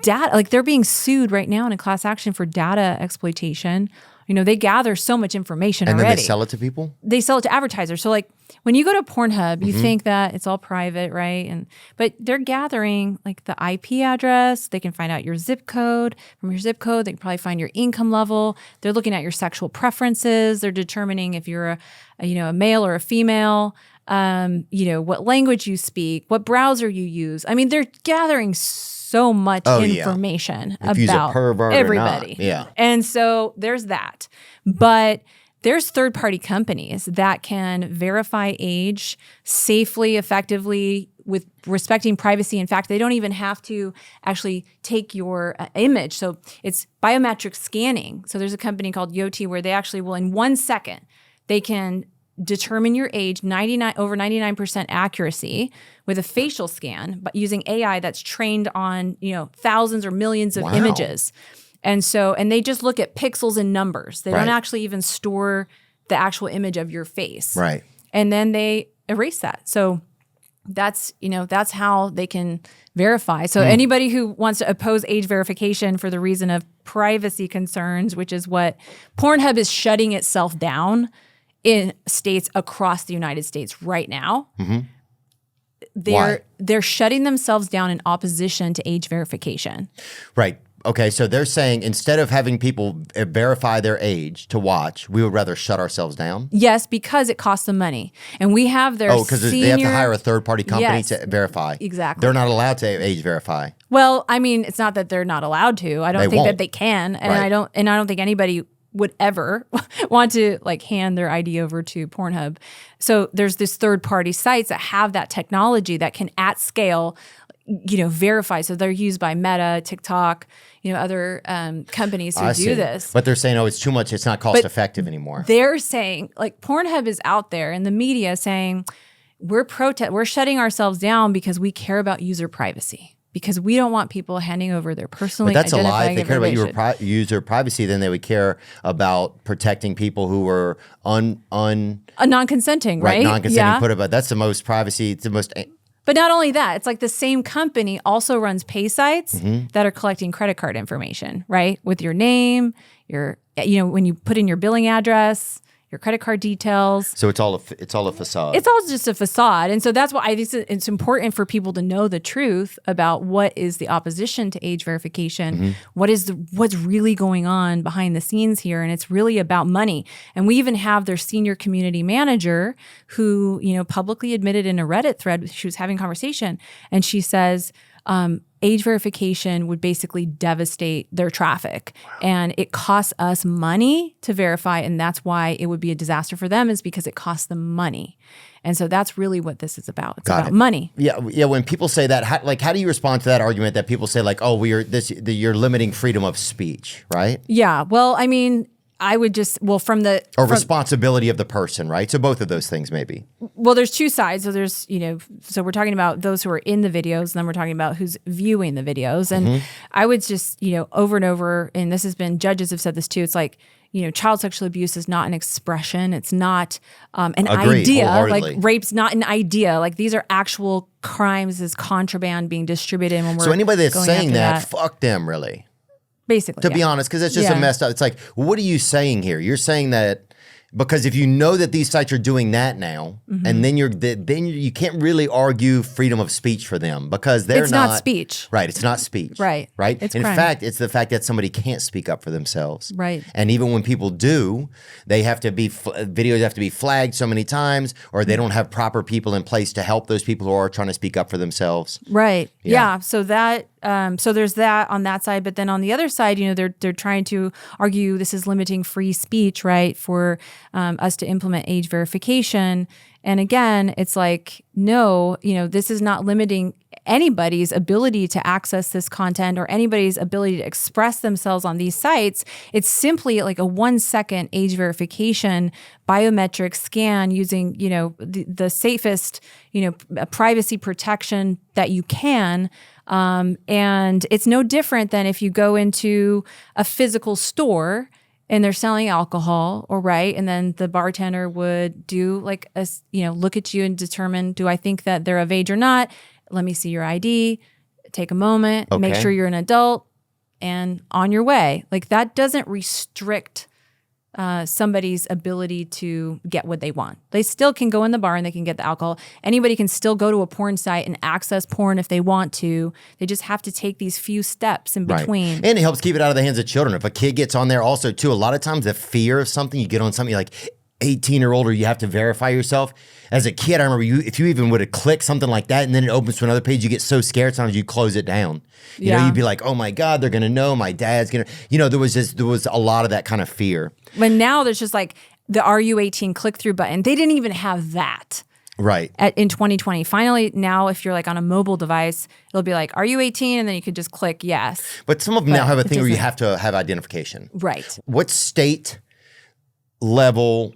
data. Like they're being sued right now in a class action for data exploitation. They gather so much information and already. then they sell it to people? They sell it to advertisers. So like when you go to Pornhub, you think that it's all private, right? But they're gathering like the IP address. They can find out your zip code. From your zip code, they can probably find your income level. They're looking at your sexual preferences. They're determining if you're a male or a female. What language you speak, what browser you use. I mean, they're gathering so much information if you're a about pervert everybody. or not. Yeah. And so there's that. But there's third-party companies that can verify age safely, effectively, with respecting privacy. In fact, they don't even have to actually take your image. So it's biometric scanning. So there's a company called Yoti where they actually will, in 1 second, they can determine your age, over 99% accuracy with a facial scan, but using AI that's trained on, thousands or millions of images. And they just look at pixels and numbers. They don't actually even store the actual image of your face. Right. And then they erase that. So that's how they can verify. So anybody who wants to oppose age verification for the reason of privacy concerns, which is what Pornhub is shutting itself down in states across the United States right now, Why? they're shutting themselves down in opposition to age verification. Right. Okay, so they're saying instead of having people verify their age to watch, we would rather shut ourselves down. Yes, because it costs them money, and we have their Because they have to hire a third-party company Yes, to verify. exactly. They're not allowed to age verify. Well, I mean, it's not that they're not allowed to. I don't They think won't. that they can, and Right. I don't think anybody would ever want to like hand their ID over to Pornhub. So there's this third-party sites that have that technology that can at scale, verify. So they're used by Meta, TikTok, other companies who I do see. this. But they're saying, it's too much. It's not cost effective anymore. They're saying, like, Pornhub is out there in the media saying we're shutting ourselves down because we care about user privacy, because we don't want people handing over their personally But that's a lie. If identifying they cared about information. user privacy, then they would care about protecting people who were Non-consenting, right? non-consenting. Yeah. Put it, but that's the most privacy. It's the most. But not only that, it's like the same company also runs pay sites Mm-hmm. that are collecting credit card information, right? With your name, when you put in your billing address, your credit card details. So it's all a facade. It's all just a facade. And so that's why I think it's important for people to know the truth about what is the opposition to age verification, what's really going on behind the scenes here. And it's really about money. And we even have their senior community manager who, publicly admitted in a Reddit thread, she was having a conversation, and she says, age verification would basically devastate their traffic. And it costs us money to verify. And that's why it would be a disaster for them, is because it costs them money. And so that's really what this is about. It's about money. Yeah. When people say that, how do you respond to that argument that people say like, oh, you're limiting freedom of speech, right? Yeah. Well, I mean, I would just, Responsibility of the person, right? So both of those things maybe. Well, there's two sides. So there's, so we're talking about those who are in the videos, and then we're talking about who's viewing the videos. And I would just, over and over, and this has been, judges have said this too, it's like, child sexual abuse is not an expression. It's not an Agreed, idea. Like wholeheartedly. rape's not an idea. Like these are actual crimes, as contraband being distributed. And when we're So anybody that's going saying after that, fuck them, really. basically, To be honest, because it's just a messed up. It's like, what are you saying here? You're saying that because if you know that these sites are doing that now, and then you can't really argue freedom of speech for them because they're It's not speech. Right, it's not speech. Right. Right. It's In crime. fact, it's the fact that somebody can't speak up for themselves. Right. And even when people do, they have to be videos have to be flagged so many times, or they don't have proper people in place to help those people who are trying to speak up for themselves. Right. Yeah. Yeah. So that so there's that on that side, but then on the other side, they're trying to argue this is limiting free speech, right? For us to implement age verification. And again, it's like, no, this is not limiting anybody's ability to access this content or anybody's ability to express themselves on these sites. It's simply like a 1-second age verification biometric scan using, the safest, privacy protection that you can. And it's no different than if you go into a physical store and they're selling alcohol, or right, and then the bartender would do like look at you and determine, do I think that they're of age or not? Let me see your ID. Take a moment, make Okay. sure you're an adult, and on your way. Like that doesn't restrict somebody's ability to get what they want. They still can go in the bar and they can get the alcohol. Anybody can still go to a porn site and access porn if they want to. They just have to take these few steps in between. Right. And it helps keep it out of the hands of children. If a kid gets on there also too, a lot of times the fear of something, you get on something like 18 or older, you have to verify yourself. As a kid, I remember if you even would have clicked something like that and then it opens to another page, you get so scared sometimes you close it down. You know, Yeah. you'd be like, oh my God, they're gonna know, my dad's gonna, there was a lot of that kind of fear. But now there's just like the Are You 18 click-through button. They didn't even have that. Right. In 2020. Finally, now if you're like on a mobile device, it'll be like, are you 18? And then you could just click yes. But some of them now have a it thing where you doesn't- have to have identification. Right. What state level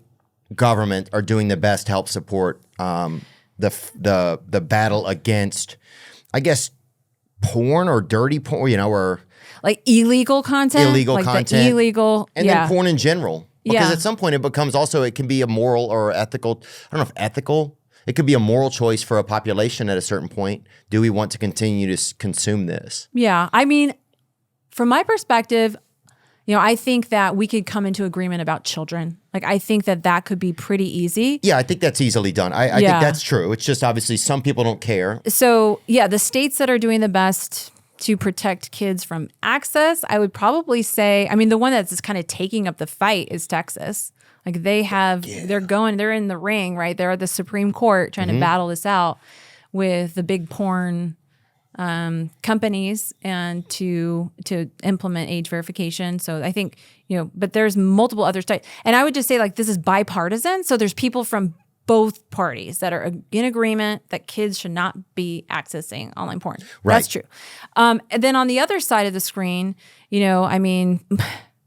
government are doing the best to help support the battle against, I guess, porn or dirty porn, or Like illegal content. Illegal like content. The illegal. and then porn in general. Because Yeah. at some point it becomes also, it can be a moral or ethical, I don't know if ethical, it could be a moral choice for a population at a certain point. Do we want to continue to consume this? Yeah. I mean, from my perspective, I think that we could come into agreement about children. Like, I think that could be pretty easy. Yeah, I think that's easily done. I think Yeah. that's true. It's just obviously some people don't care. So, yeah, the states that are doing the best to protect kids from access, I would probably say, I mean, the one that's just kind of taking up the fight is Texas. Like, they're in the ring, right? They're at the Supreme Court trying to battle this out with the big porn companies and to implement age verification. So I think, but there's multiple other states. And I would just say, like, this is bipartisan. So there's people from both parties that are in agreement that kids should not be accessing online porn. Right. That's true. And then on the other side of the screen, I mean,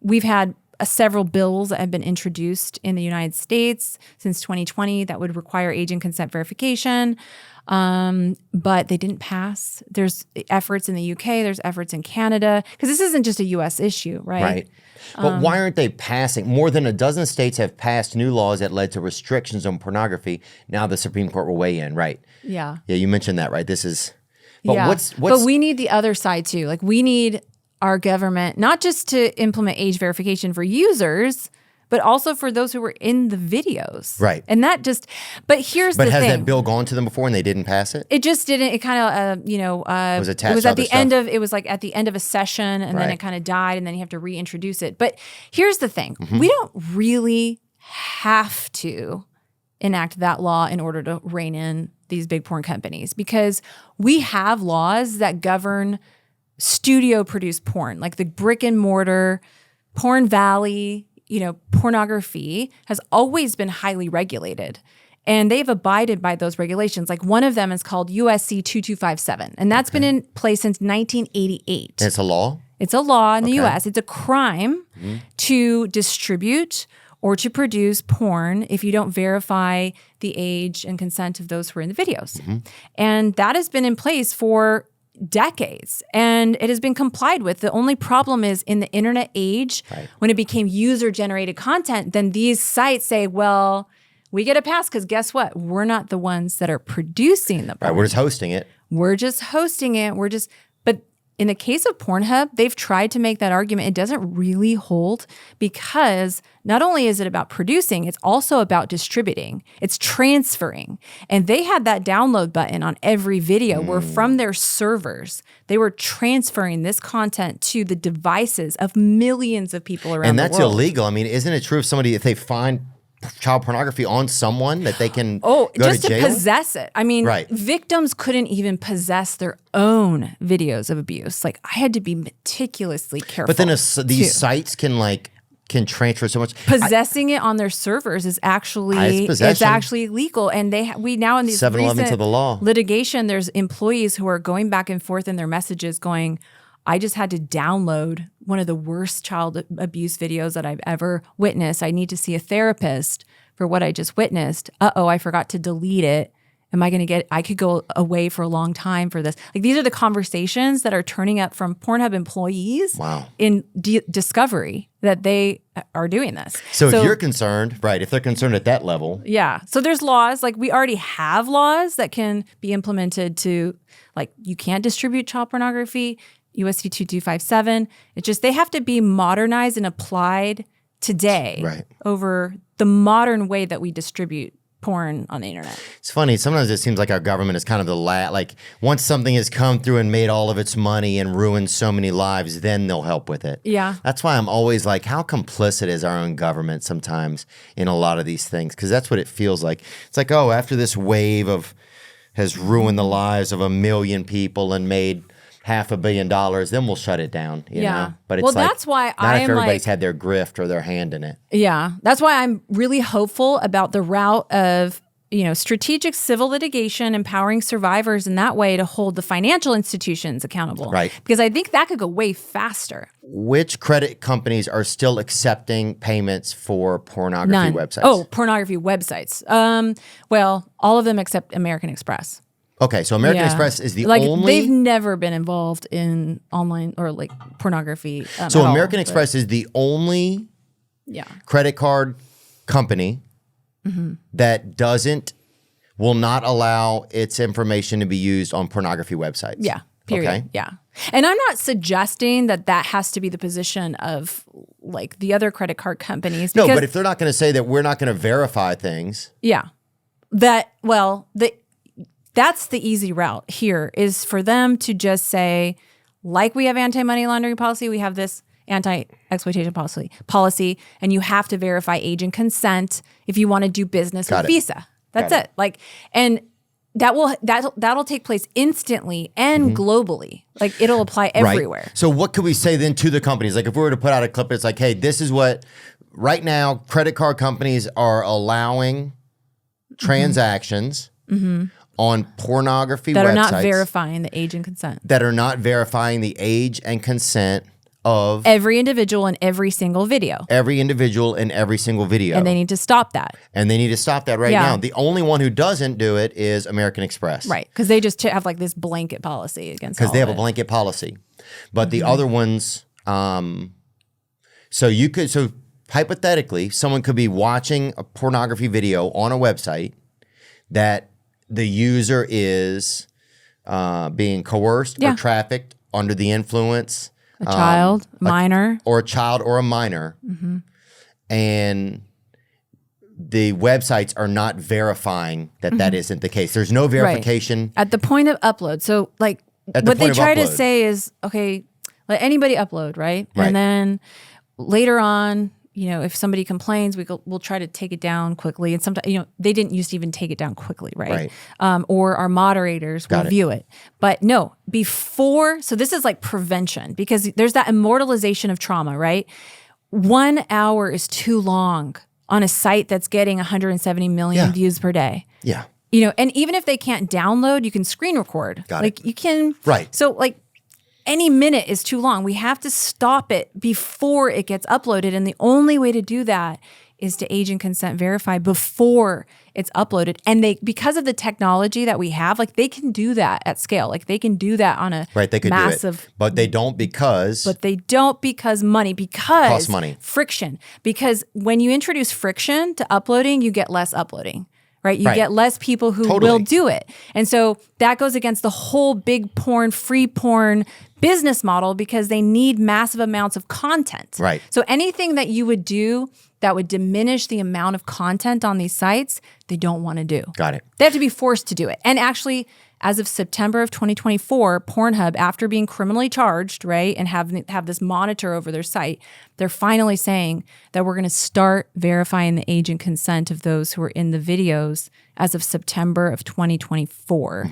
we've had several bills that have been introduced in the United States since 2020 that would require age and consent verification. But they didn't pass. There's efforts in the UK, there's efforts in Canada, because this isn't just a US issue, right? Right. But why aren't they passing? More than a dozen states have passed new laws that led to restrictions on pornography. Now the Supreme Court will weigh in, right? Yeah. Yeah, you mentioned that, right? This is, but Yeah. what's But we need the other side too. Like, we need our government not just to implement age verification for users, but also for those who were in the videos. Right. And that just, but here's the But has thing. that bill gone to them before and they didn't pass it? It just didn't. It kind of, was attached it was to at other the end of. It was like at the end of a session, and then Right. it kind of died, and then you have to reintroduce it. But here's the thing: Mm-hmm. we don't really have to enact that law in order to rein in these big porn companies, because we have laws that govern studio-produced porn, like the brick and mortar, Porn Valley. Pornography has always been highly regulated, and they've abided by those regulations. Like, one of them is called USC 2257, and that's been in place since 1988. It's a law? It's a law in the US. It's a crime to distribute or to produce porn if you don't verify the age and consent of those who are in the videos. And that has been in place for decades, and it has been complied with. The only problem is in the internet age, when it became user-generated content, then these sites say, well, we get a pass because guess what? We're not the ones that are producing the porn. Right, we're just hosting it. We're just hosting it. But in the case of Pornhub, they've tried to make that argument. It doesn't really hold, because not only is it about producing, it's also about distributing. It's transferring. And they had that download button on every video where from their servers, they were transferring this content to the devices of millions of people around And the that's world. illegal. I mean, isn't it true if they find child pornography on someone that they can Oh, go just to to jail? possess it. I mean, Right. victims couldn't even possess their own videos of abuse. Like, I had to be meticulously careful. But then too. these sites can transfer so much. Possessing it on their servers is actually It's possession. it's actually illegal, and we now in these 7-Eleven recent to the law. litigation, there's employees who are going back and forth in their messages, going, "I just had to download one of the worst child abuse videos that I've ever witnessed. I need to see a therapist for what I just witnessed. I forgot to delete it. I could go away for a long time for this." Like, these are the conversations that are turning up from Pornhub employees Wow. in discovery that they are doing this. So if you're concerned, right, if they're concerned at that level, Yeah. So there's laws, like we already have laws that can be implemented to, like, you can't distribute child pornography, USC 2257. It's just they have to be modernized and applied today Right. over the modern way that we distribute porn on the internet. it's funny. Sometimes it seems like our government is kind of like once something has come through and made all of its money and ruined so many lives, then they'll help with it. Yeah. That's why I'm always like, how complicit is our own government sometimes in a lot of these things? Because that's what it feels like. It's like, oh, after this wave has ruined the lives of 1 million people and made $500 million, then we'll shut it down. You know? But it's Well, like, that's why not I if am everybody's like, had their grift or their hand in it. yeah, that's why I'm really hopeful about the route of, strategic civil litigation, empowering survivors in that way to hold the financial institutions accountable. Right. Because I think that could go way faster. Which credit companies are still accepting payments for pornography None. websites? Oh, pornography websites. Well, all of them except American Express. Okay, so American Yeah. Express is the like, only. They've never been involved in online or like pornography. So at all, American but- Express is the only Yeah. credit card company Mm-hmm. that will not allow its information to be used on pornography websites. Yeah. Period. Okay. Yeah. And I'm not suggesting that that has to be the position of like the other credit card companies. No, because- but if they're not going to say that we're not going to verify things. Yeah. That's the easy route here is for them to just say, like we have anti-money laundering policy, we have this anti-exploitation policy, and you have to verify age and consent if you want to do business with Visa. That's it. Like, and that'll take place instantly and globally. Like it'll apply everywhere. Right. So what could we say then to the companies? Like if we were to put out a clip, it's like, hey, this is what right now credit card companies are allowing transactions on pornography that websites are not verifying the age and consent. that are not verifying the age and consent of Every individual in every single video. every individual in every single video. And they need to stop that. And they need to stop that right Yeah. now. The only one who doesn't do it is American Express. Right. Because they just have like this blanket policy against Because they have all a of it. blanket policy. But the other ones, so hypothetically, someone could be watching a pornography video on a website that the user is being coerced or Yeah. trafficked under the influence. A child, minor. Or a child or a minor. And the websites are not verifying that that isn't the case. There's no verification. At the point of upload. So like At the what they point of try to upload. say is, okay, let anybody upload, right? Right. And then later on, you know, if somebody complains, we'll try to take it down quickly. And sometimes, you know, they didn't used to even take it down quickly, right? Or our moderators will view it. But no, before, so this is like prevention because there's that immortalization of trauma, right? 1 hour is too long on a site that's getting 170 million views per day. Yeah. You know, and even if they can't download, you can screen record. Got like it. you can. Right. So like any minute is too long. We have to stop it before it gets uploaded. And the only way to do that is to age and consent verify before it's uploaded. And they, because of the technology that we have, like they can do that at scale. Like they can do that on a Right. They could massive. do it. But they don't because. But they don't because Costs money. friction. Because when you introduce friction to uploading, you get less uploading, right? You Right. get less people who Totally. will do it. And so that goes against the whole big porn, free porn business model because they need massive amounts of content. Right. So anything that you would do that would diminish the amount of content on these sites, they don't want to do. Got it. They have to be forced to do it. And actually, as of September of 2024, Pornhub, after being criminally charged, right, and have this monitor over their site, they're finally saying that we're going to start verifying the age and consent of those who are in the videos as of September of 2024.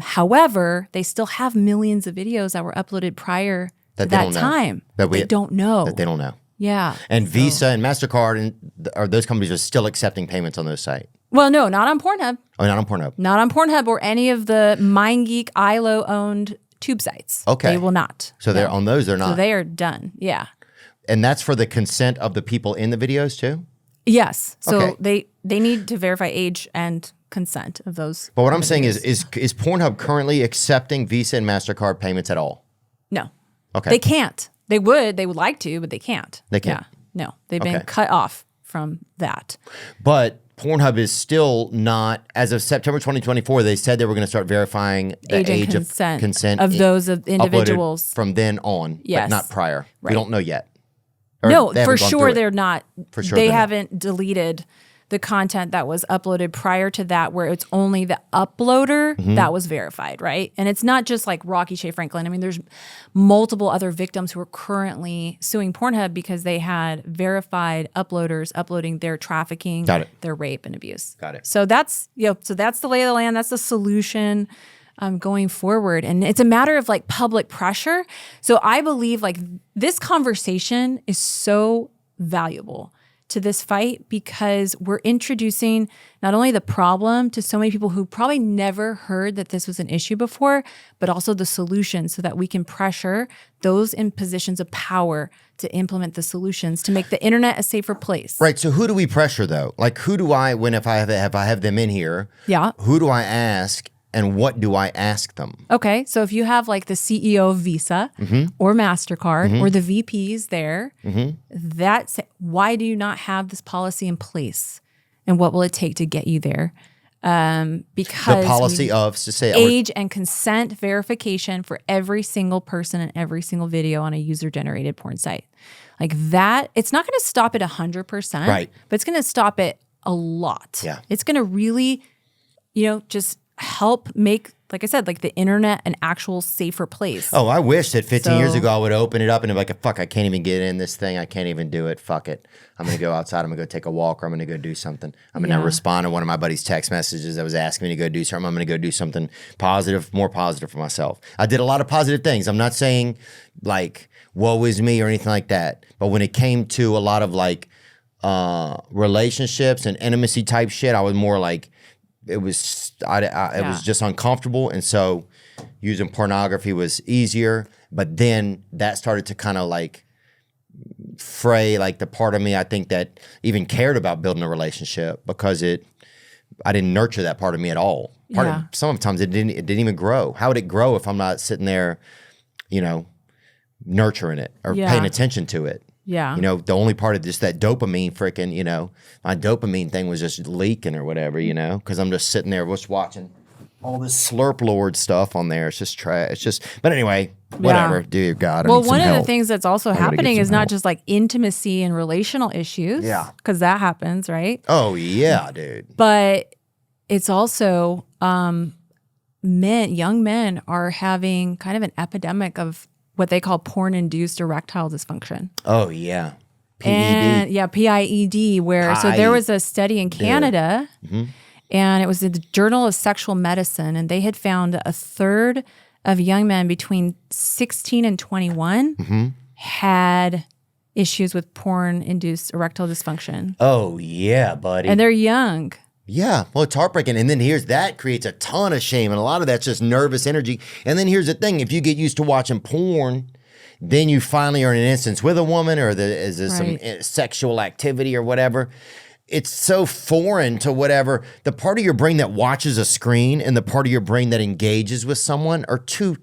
However, they still have millions of videos that were uploaded prior That to they that don't know. time. That we- they don't know. That they don't know. Yeah. And Visa and MasterCard or those companies are still accepting payments on those sites. Well, no, not on Pornhub. Oh, not on Pornhub. Not on Pornhub or any of the MindGeek, ILO owned tube sites. Okay. They will not. So they're on those, they're not. So they are done. Yeah. And that's for the consent of the people in the videos too? Yes. So Okay. they need to verify age and consent of those. But what I'm saying is Pornhub currently accepting Visa and MasterCard payments at all? No. Okay. They can't. They would like to, but they can't. They can't. Yeah. No. They've been Okay. cut off from that. But Pornhub is still not, as of September 2024, they said they were going to start verifying the Age and age consent of consent of those of uploaded individuals. from then on, Yes. but not prior. We Right. don't know yet. Or No, they for haven't gone sure through it. they're not. For sure they they're not. haven't deleted the content that was uploaded prior to that, where it's only the uploader Mm-hmm. that was verified, right? And it's not just like Rocky Shea Franklin. I mean, there's multiple other victims who are currently suing Pornhub because they had verified uploaders uploading their trafficking, Got it. their rape and abuse. Got it. So that's so that's the lay of the land. That's the solution. Going forward. And it's a matter of like public pressure. So I believe like this conversation is so valuable to this fight because we're introducing not only the problem to so many people who probably never heard that this was an issue before, but also the solution so that we can pressure those in positions of power to implement the solutions to make the internet a safer place. Right. So who do we pressure though? Like who do I, if I have them in here, Yeah. who do I ask and what do I ask them? Okay, so if you have like the CEO of Visa or MasterCard or the VPs there, that's why do you not have this policy in place? And what will it take to get you there? because The policy of, to say, age and consent verification for every single person and every single video on a user-generated porn site. Like that, it's not going to stop it 100%, Right. but it's going to stop it a lot. Yeah. It's going to really, just help make, like I said, like the internet an actual safer place. Oh, I wish that 15 years So- ago I would open it up and be like, fuck, I can't even get in this thing. I can't even do it. Fuck it. I'm going to go outside. I'm going to go take a walk, or I'm going to go do something. I'm going to Yeah. respond to one of my buddy's text messages that was asking me to go do something. I'm going to go do something positive, more positive for myself. I did a lot of positive things. I'm not saying like, woe is me or anything like that. But when it came to a lot of like relationships and intimacy type shit, I was more like, it was just uncomfortable, and so using pornography was easier. But then that started to kind of like fray like the part of me I think that even cared about building a relationship, because I didn't nurture that part of me at all. Sometimes it didn't even grow. How would it grow if I'm not sitting there, nurturing it or paying attention to it? Yeah. The only part of just that dopamine freaking, my dopamine thing was just leaking or whatever, because I'm just sitting there just watching all this Slurp Lord stuff on there. It's just trash. It's just, but anyway, whatever. Dear God, I Well, need some one of the help. things that's also gotta get happening some is not help. just like intimacy and relational issues. Yeah. Because that happens, right? Oh, yeah, dude. But it's also young men are having kind of an epidemic of what they call porn-induced erectile dysfunction. Oh, yeah. PED. And PIED, where so there was a study in Canada, and it was in the Journal of Sexual Medicine, and they had found a third of young men between 16 and 21 had issues with porn-induced erectile dysfunction. Oh, yeah, buddy. And they're young. Yeah, well, it's heartbreaking. And then that creates a ton of shame. And a lot of that's just nervous energy. And then here's the thing. If you get used to watching porn, then you finally are in an instance with a woman, or is there some sexual activity or whatever. It's so foreign to whatever. The part of your brain that watches a screen and the part of your brain that engages with someone are two,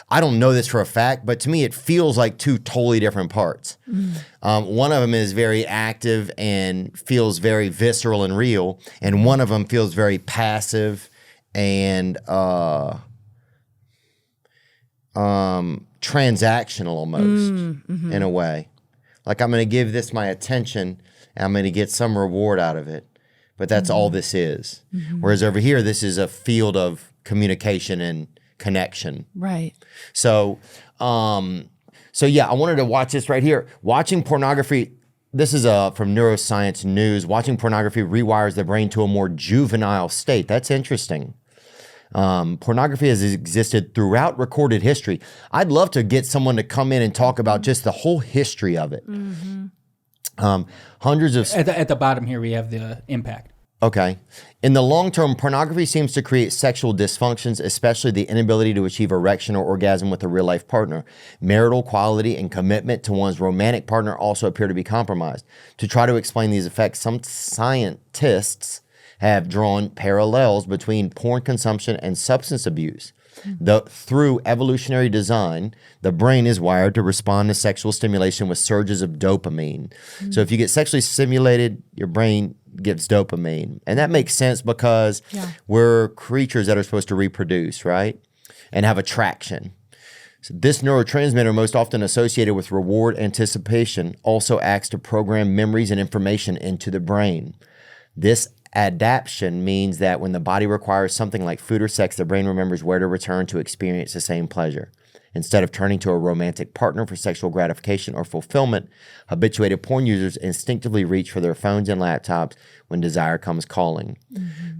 I don't know this for a fact, but to me it feels like two totally different parts. One of them is very active and feels very visceral and real, and one of them feels very passive and transactional almost in a way. Like, I'm going to give this my attention and I'm going to get some reward out of it. But that's all this is. Whereas over here, this is a field of communication and connection. Right. So yeah, I wanted to watch this right here. Watching pornography, this is from Neuroscience News. Watching pornography rewires the brain to a more juvenile state. That's interesting. Pornography has existed throughout recorded history. I'd love to get someone to come in and talk about just the whole history of it. Hundreds of... At the bottom here, we have the impact. Okay. In the long term, pornography seems to create sexual dysfunctions, especially the inability to achieve erection or orgasm with a real life partner. Marital quality and commitment to one's romantic partner also appear to be compromised. To try to explain these effects, some scientists have drawn parallels between porn consumption and substance abuse. Through evolutionary design, the brain is wired to respond to sexual stimulation with surges of dopamine. So if you get sexually stimulated, your brain gives dopamine. And that makes sense because we're creatures that are supposed to reproduce, right? And have attraction. So this neurotransmitter, most often associated with reward anticipation, also acts to program memories and information into the brain. This adaptation means that when the body requires something like food or sex, the brain remembers where to return to experience the same pleasure. Instead of turning to a romantic partner for sexual gratification or fulfillment, habituated porn users instinctively reach for their phones and laptops when desire comes calling.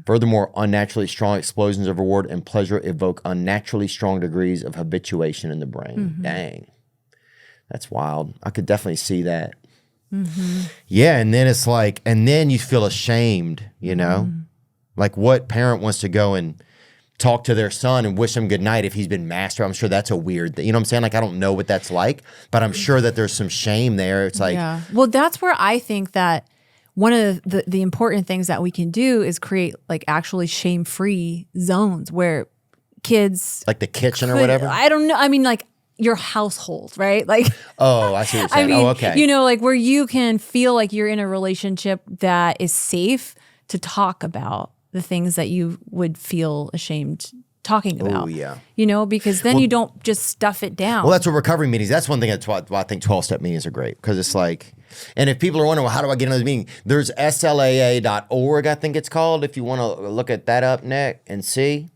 Furthermore, unnaturally strong explosions of reward and pleasure evoke unnaturally strong degrees of habituation in the brain. Dang. That's wild. I could definitely see that. Yeah, and then it's like, and then you feel ashamed, you know? Like, what parent wants to go and talk to their son and wish him good night if he's been masturbating? I'm sure that's a weird thing. You know what I'm saying? Like, I don't know what that's like, but I'm sure that there's some shame there. It's like, Yeah. Well, that's where I think that one of the important things that we can do is create like actually shame-free zones where kids like the kitchen or could- whatever. I don't know. I mean, like your household, right? Like, Oh, I see what you're I saying. mean, Oh, okay. you know, like where you can feel like you're in a relationship that is safe to talk about the things that you would feel ashamed talking about. Oh, yeah. You know, because then you don't just stuff it down. Well, that's what recovery meetings. That's one thing that's why I think 12-step meetings are great, because it's like, and if people are wondering, well, how do I get into this meeting? There's slaa.org, I think it's called, if you want to look at that up next and see.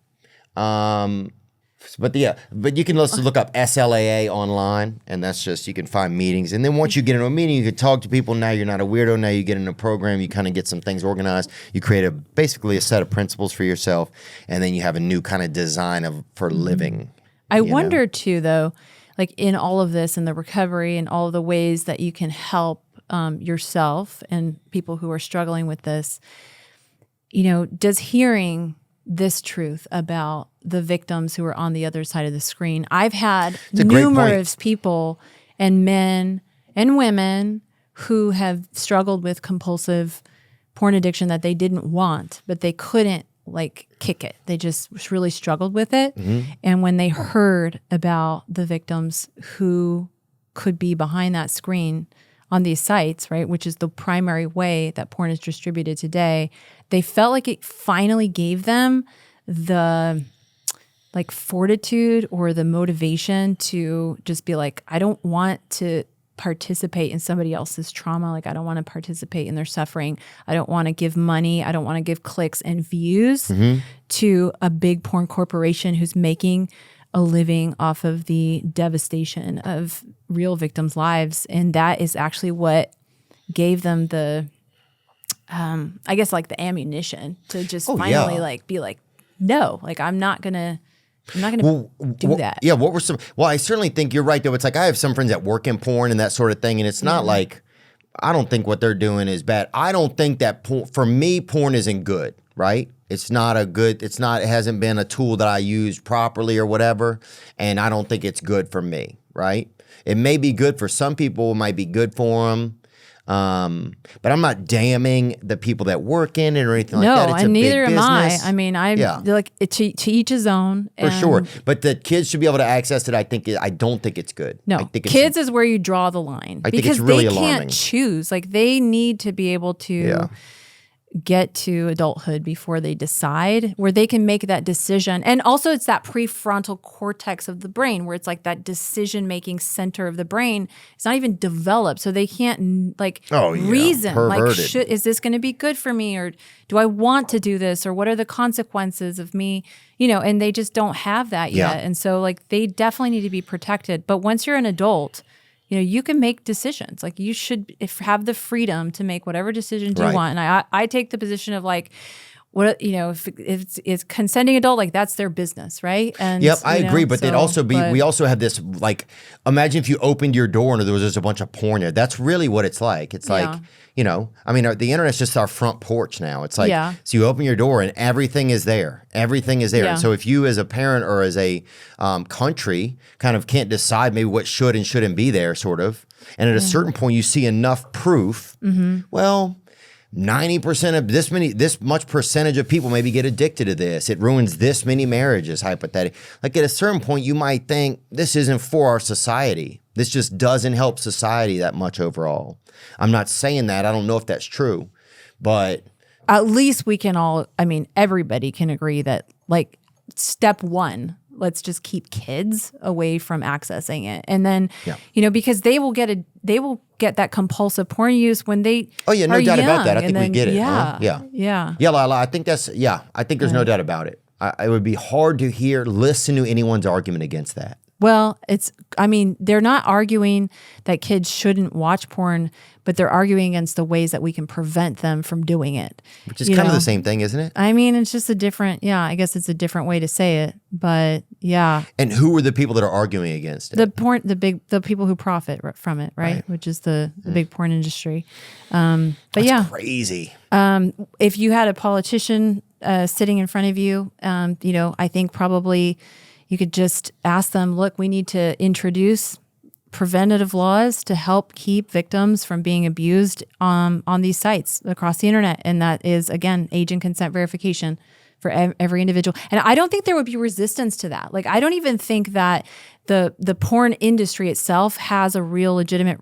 But you can also look up SLAA online, and that's just, you can find meetings. And then once you get into a meeting, you can talk to people. Now you're not a weirdo. Now you get in a program, you kind of get some things organized. You create basically a set of principles for yourself, and then you have a new kind of design for living. I wonder too, though, like in all of this and the recovery and all of the ways that you can help yourself and people who are struggling with this, you know, does hearing this truth about the victims who are on the other side of the screen. I've had numerous people and men and women who have struggled with compulsive porn addiction that they didn't want, but they couldn't like kick it. They just really struggled with it. And when they heard about the victims who could be behind that screen on these sites, right, which is the primary way that porn is distributed today, they felt like it finally gave them the like fortitude or the motivation to just be like, I don't want to participate in somebody else's trauma. Like, I don't want to participate in their suffering. I don't want to give money. I don't want to give clicks and views to a big porn corporation who's making a living off of the devastation of real victims' lives. And that is actually what gave them the, I guess, like the ammunition to just finally like be like, no, like I'm not gonna do that. Yeah, what were some? Well, I certainly think you're right, though. It's like I have some friends that work in porn and that sort of thing, and it's not like, I don't think what they're doing is bad. I don't think that for me, porn isn't good, right? It hasn't been a tool that I used properly or whatever, and I don't think it's good for me, right? It may be good for some people, it might be good for them. But I'm not damning the people that work in it or anything like that. It's and a neither big am I. business. I mean, I'm like to each his own. For sure. But the kids should be able to access it. I don't think it's good. No, I think kids is where you draw the line. I think because it's really they alarming. can't choose. Like they need to be able to get to adulthood before they decide, where they can make that decision. And also it's that prefrontal cortex of the brain where it's like that decision-making center of the brain. It's not even developed. So they can't reason. Perverted. Like, is this going to be good for me? Or do I want to do this? Or what are the consequences of me? You know, and they just don't have that yet. And so like they definitely need to be protected. But once you're an adult, you know, you can make decisions. Like you should have the freedom to make whatever decisions you want. And I take the position of like, what, you know, if it's consenting adult, like that's their business, right? And I agree. But they'd also be, we also have this, like, imagine if you opened your door and there was just a bunch of porn there. That's really what it's like. It's like, you know, I mean, the internet's just our front porch now. It's like, so you open your door and everything is there. Everything is there. And so if you as a parent or as a country kind of can't decide maybe what should and shouldn't be there, sort of, and at a certain point you see enough proof, well, 90% of this much percentage of people maybe get addicted to this. It ruins this many marriages, hypothetically. Like at a certain point, you might think this isn't for our society. This just doesn't help society that much overall. I'm not saying that. I don't know if that's true, but at least we can all, I mean, everybody can agree that like step one, let's just keep kids away from accessing it. And then, you know, because they will get that compulsive porn use when they no doubt young. about that. I think we get it. Yeah. Lala, I think that's, I think there's no doubt about it. It would be hard to listen to anyone's argument against that. Well, they're not arguing that kids shouldn't watch porn, but they're arguing against the ways that we can prevent them from doing it. Which is kind of the same thing, isn't it? I mean, it's just a different, I guess it's a different way to say it, but yeah. And who are the people that are arguing against it? The people who profit from it, right? Which is the big porn industry. That's crazy. If you had a politician sitting in front of you, you know, I think probably you could just ask them, look, we need to introduce preventative laws to help keep victims from being abused on these sites across the internet. And that is, again, age and consent verification for every individual. And I don't think there would be resistance to that. Like, I don't even think that the porn industry itself has a real legitimate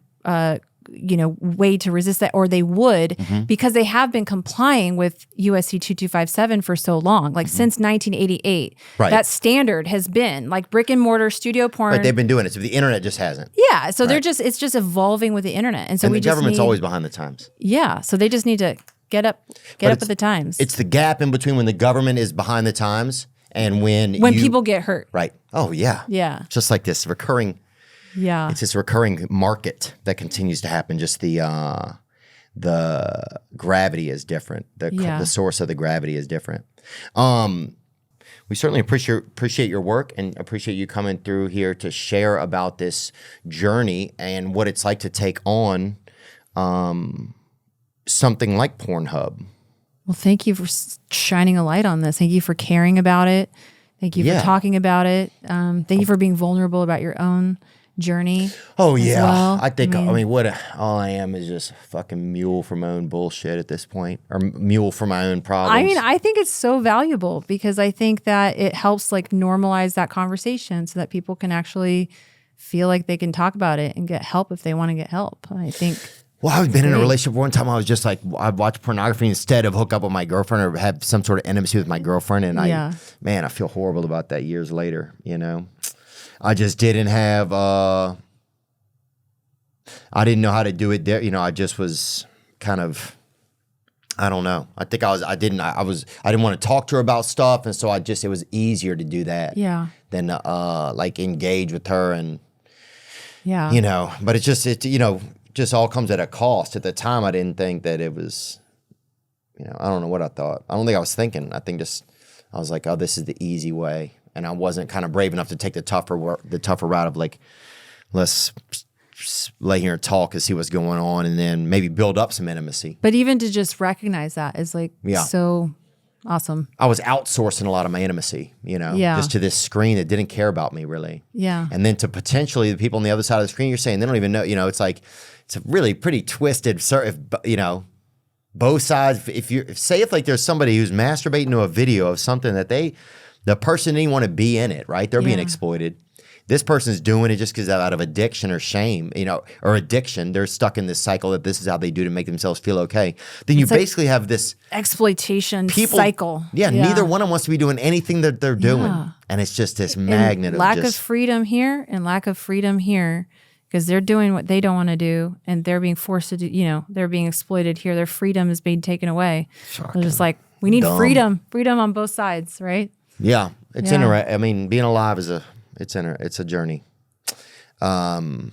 way to resist that, or they would, because they have been complying with USC 2257 for so long, like since 1988. Right. That standard has been like brick and mortar studio porn. Right, they've been doing it. So the internet just hasn't. Yeah, so it's just evolving with the internet, and so And we the just government's need, always behind the times. yeah. So they just need to get up with the times. It's the gap in between when the government is behind the times and when people get hurt. Right. Oh, yeah. Yeah. Just like this recurring, Yeah. it's this recurring market that continues to happen. Just the gravity is different. The source of the gravity is different. We certainly appreciate your work and appreciate you coming through here to share about this journey and what it's like to take on something like Pornhub. Well, thank you for shining a light on this. Thank you for caring about it. Thank you for talking about it. Thank you for being vulnerable about your own journey. Oh yeah, well. I think all I am is just a fucking mule for my own bullshit at this point, or mule for my own problems. I mean, I think it's so valuable because I think that it helps like normalize that conversation so that people can actually feel like they can talk about it and get help if they want to get help. I think. Well, I've been in a relationship one time. I was just like, I'd watch pornography instead of hook up with my girlfriend or have some sort of intimacy with my girlfriend. And I feel horrible about that years later, I just didn't have, I didn't know how to do it there. I just was kind of, I don't know. I think I didn't want to talk to her about stuff. And so it was easier to do that than like engage with her and, but it just all comes at a cost. At the time, I didn't think that it was, I don't know what I thought. I don't think I was thinking. I think I was like, oh, this is the easy way. And I wasn't kind of brave enough to take the tougher route of like, let's lay here and talk and see what's going on and then maybe build up some intimacy. But even to just recognize that is like so awesome. I was outsourcing a lot of my intimacy, just to this screen that didn't care about me really. Yeah. And then to potentially the people on the other side of the screen, you're saying they don't even know, it's like, it's a really pretty twisted, both sides. If like there's somebody who's masturbating to a video of something that the person didn't want to be in it, right? They're being exploited. This person's doing it just because out of addiction or shame, or addiction. They're stuck in this cycle that this is how they do to make themselves feel okay. Then you basically have this exploitation cycle. Yeah, neither one of them wants to be doing anything that they're doing. And it's just this magnet of lack of freedom here and lack of freedom here. Because they're doing what they don't want to do, and they're being forced to do. They're being exploited here. Their freedom is being taken away. They're just like, we need freedom on both sides, right? Yeah, it's interesting. I mean, being alive is it's a journey. But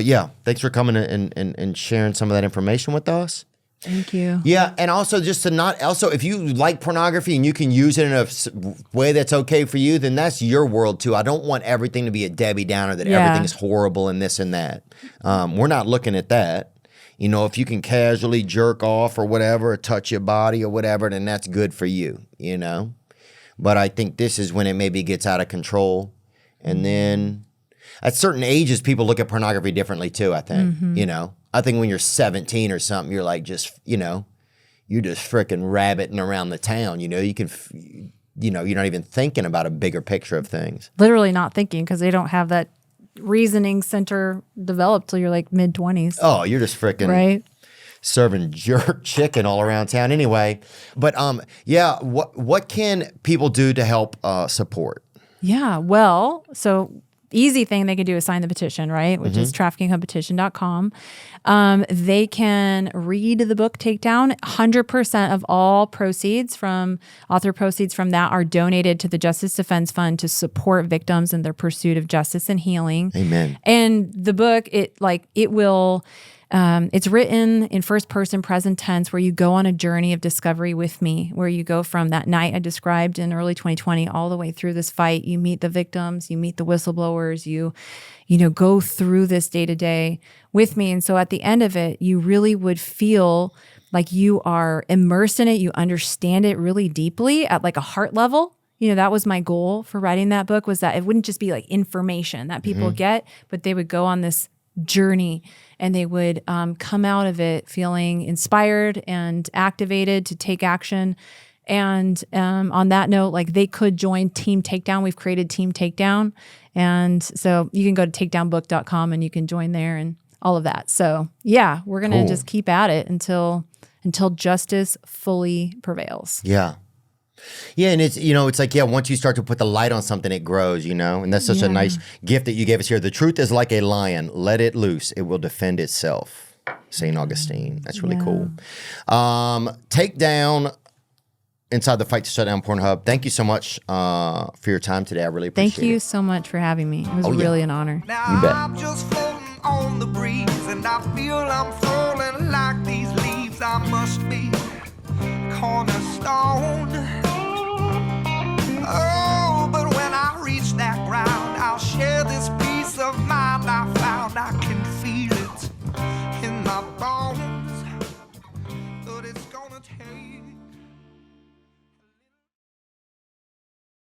yeah, thanks for coming and sharing some of that information with us. Thank you. Yeah, and also if you like pornography and you can use it in a way that's okay for you, then that's your world too. I don't want everything to be a Debbie Downer that everything is horrible and this and that. We're not looking at that. If you can casually jerk off or whatever, or touch your body or whatever, then that's good for you, But I think this is when it maybe gets out of control. And then at certain ages, people look at pornography differently too, I think, I think when you're 17 or something, you're like just, you're just freaking rabbiting around the town. You can, you're not even thinking about a bigger picture of things. Literally not thinking because they don't have that reasoning center developed till you're like mid-20s. Oh, you're just freaking serving jerk chicken all around town anyway. But what can people do to help support? Yeah, well, so easy thing they can do is sign the petition, right? Which is traffickinghubpetition.com. They can read the book Takedown. 100% of all author proceeds from that are donated to the Justice Defense Fund to support victims in their pursuit of justice and healing. Amen. And the book, it's written in first person present tense where you go on a journey of discovery with me, where you go from that night I described in early 2020 all the way through this fight. You meet the victims, you meet the whistleblowers, you go through this day to day with me. And so at the end of it, you really would feel like you are immersed in it. You understand it really deeply at like a heart level. That was my goal for writing that book, was that it wouldn't just be like information that people get, but they would go on this journey and they would come out of it feeling inspired and activated to take action. And on that note, like they could join Team Takedown. We've created Team Takedown. And so you can go to takedownbook.com and you can join there. And all of that. So yeah, we're going to Cool. just keep at it until justice fully prevails. Yeah. Yeah, and it's, you know, it's like, yeah, once you start to put the light on something, it grows, you know? And that's such a nice gift that you gave us here. The truth is like a lion. Let it loose. It will defend itself. St. Augustine. That's really cool. Take down Inside the Fight to Shut Down Pornhub. Thank you so much for your time today. I really appreciate it. Thank you so much for having me. It was really an honor. Now You bet. I'm just floating on the breeze, and I feel I'm falling like these leaves. I must be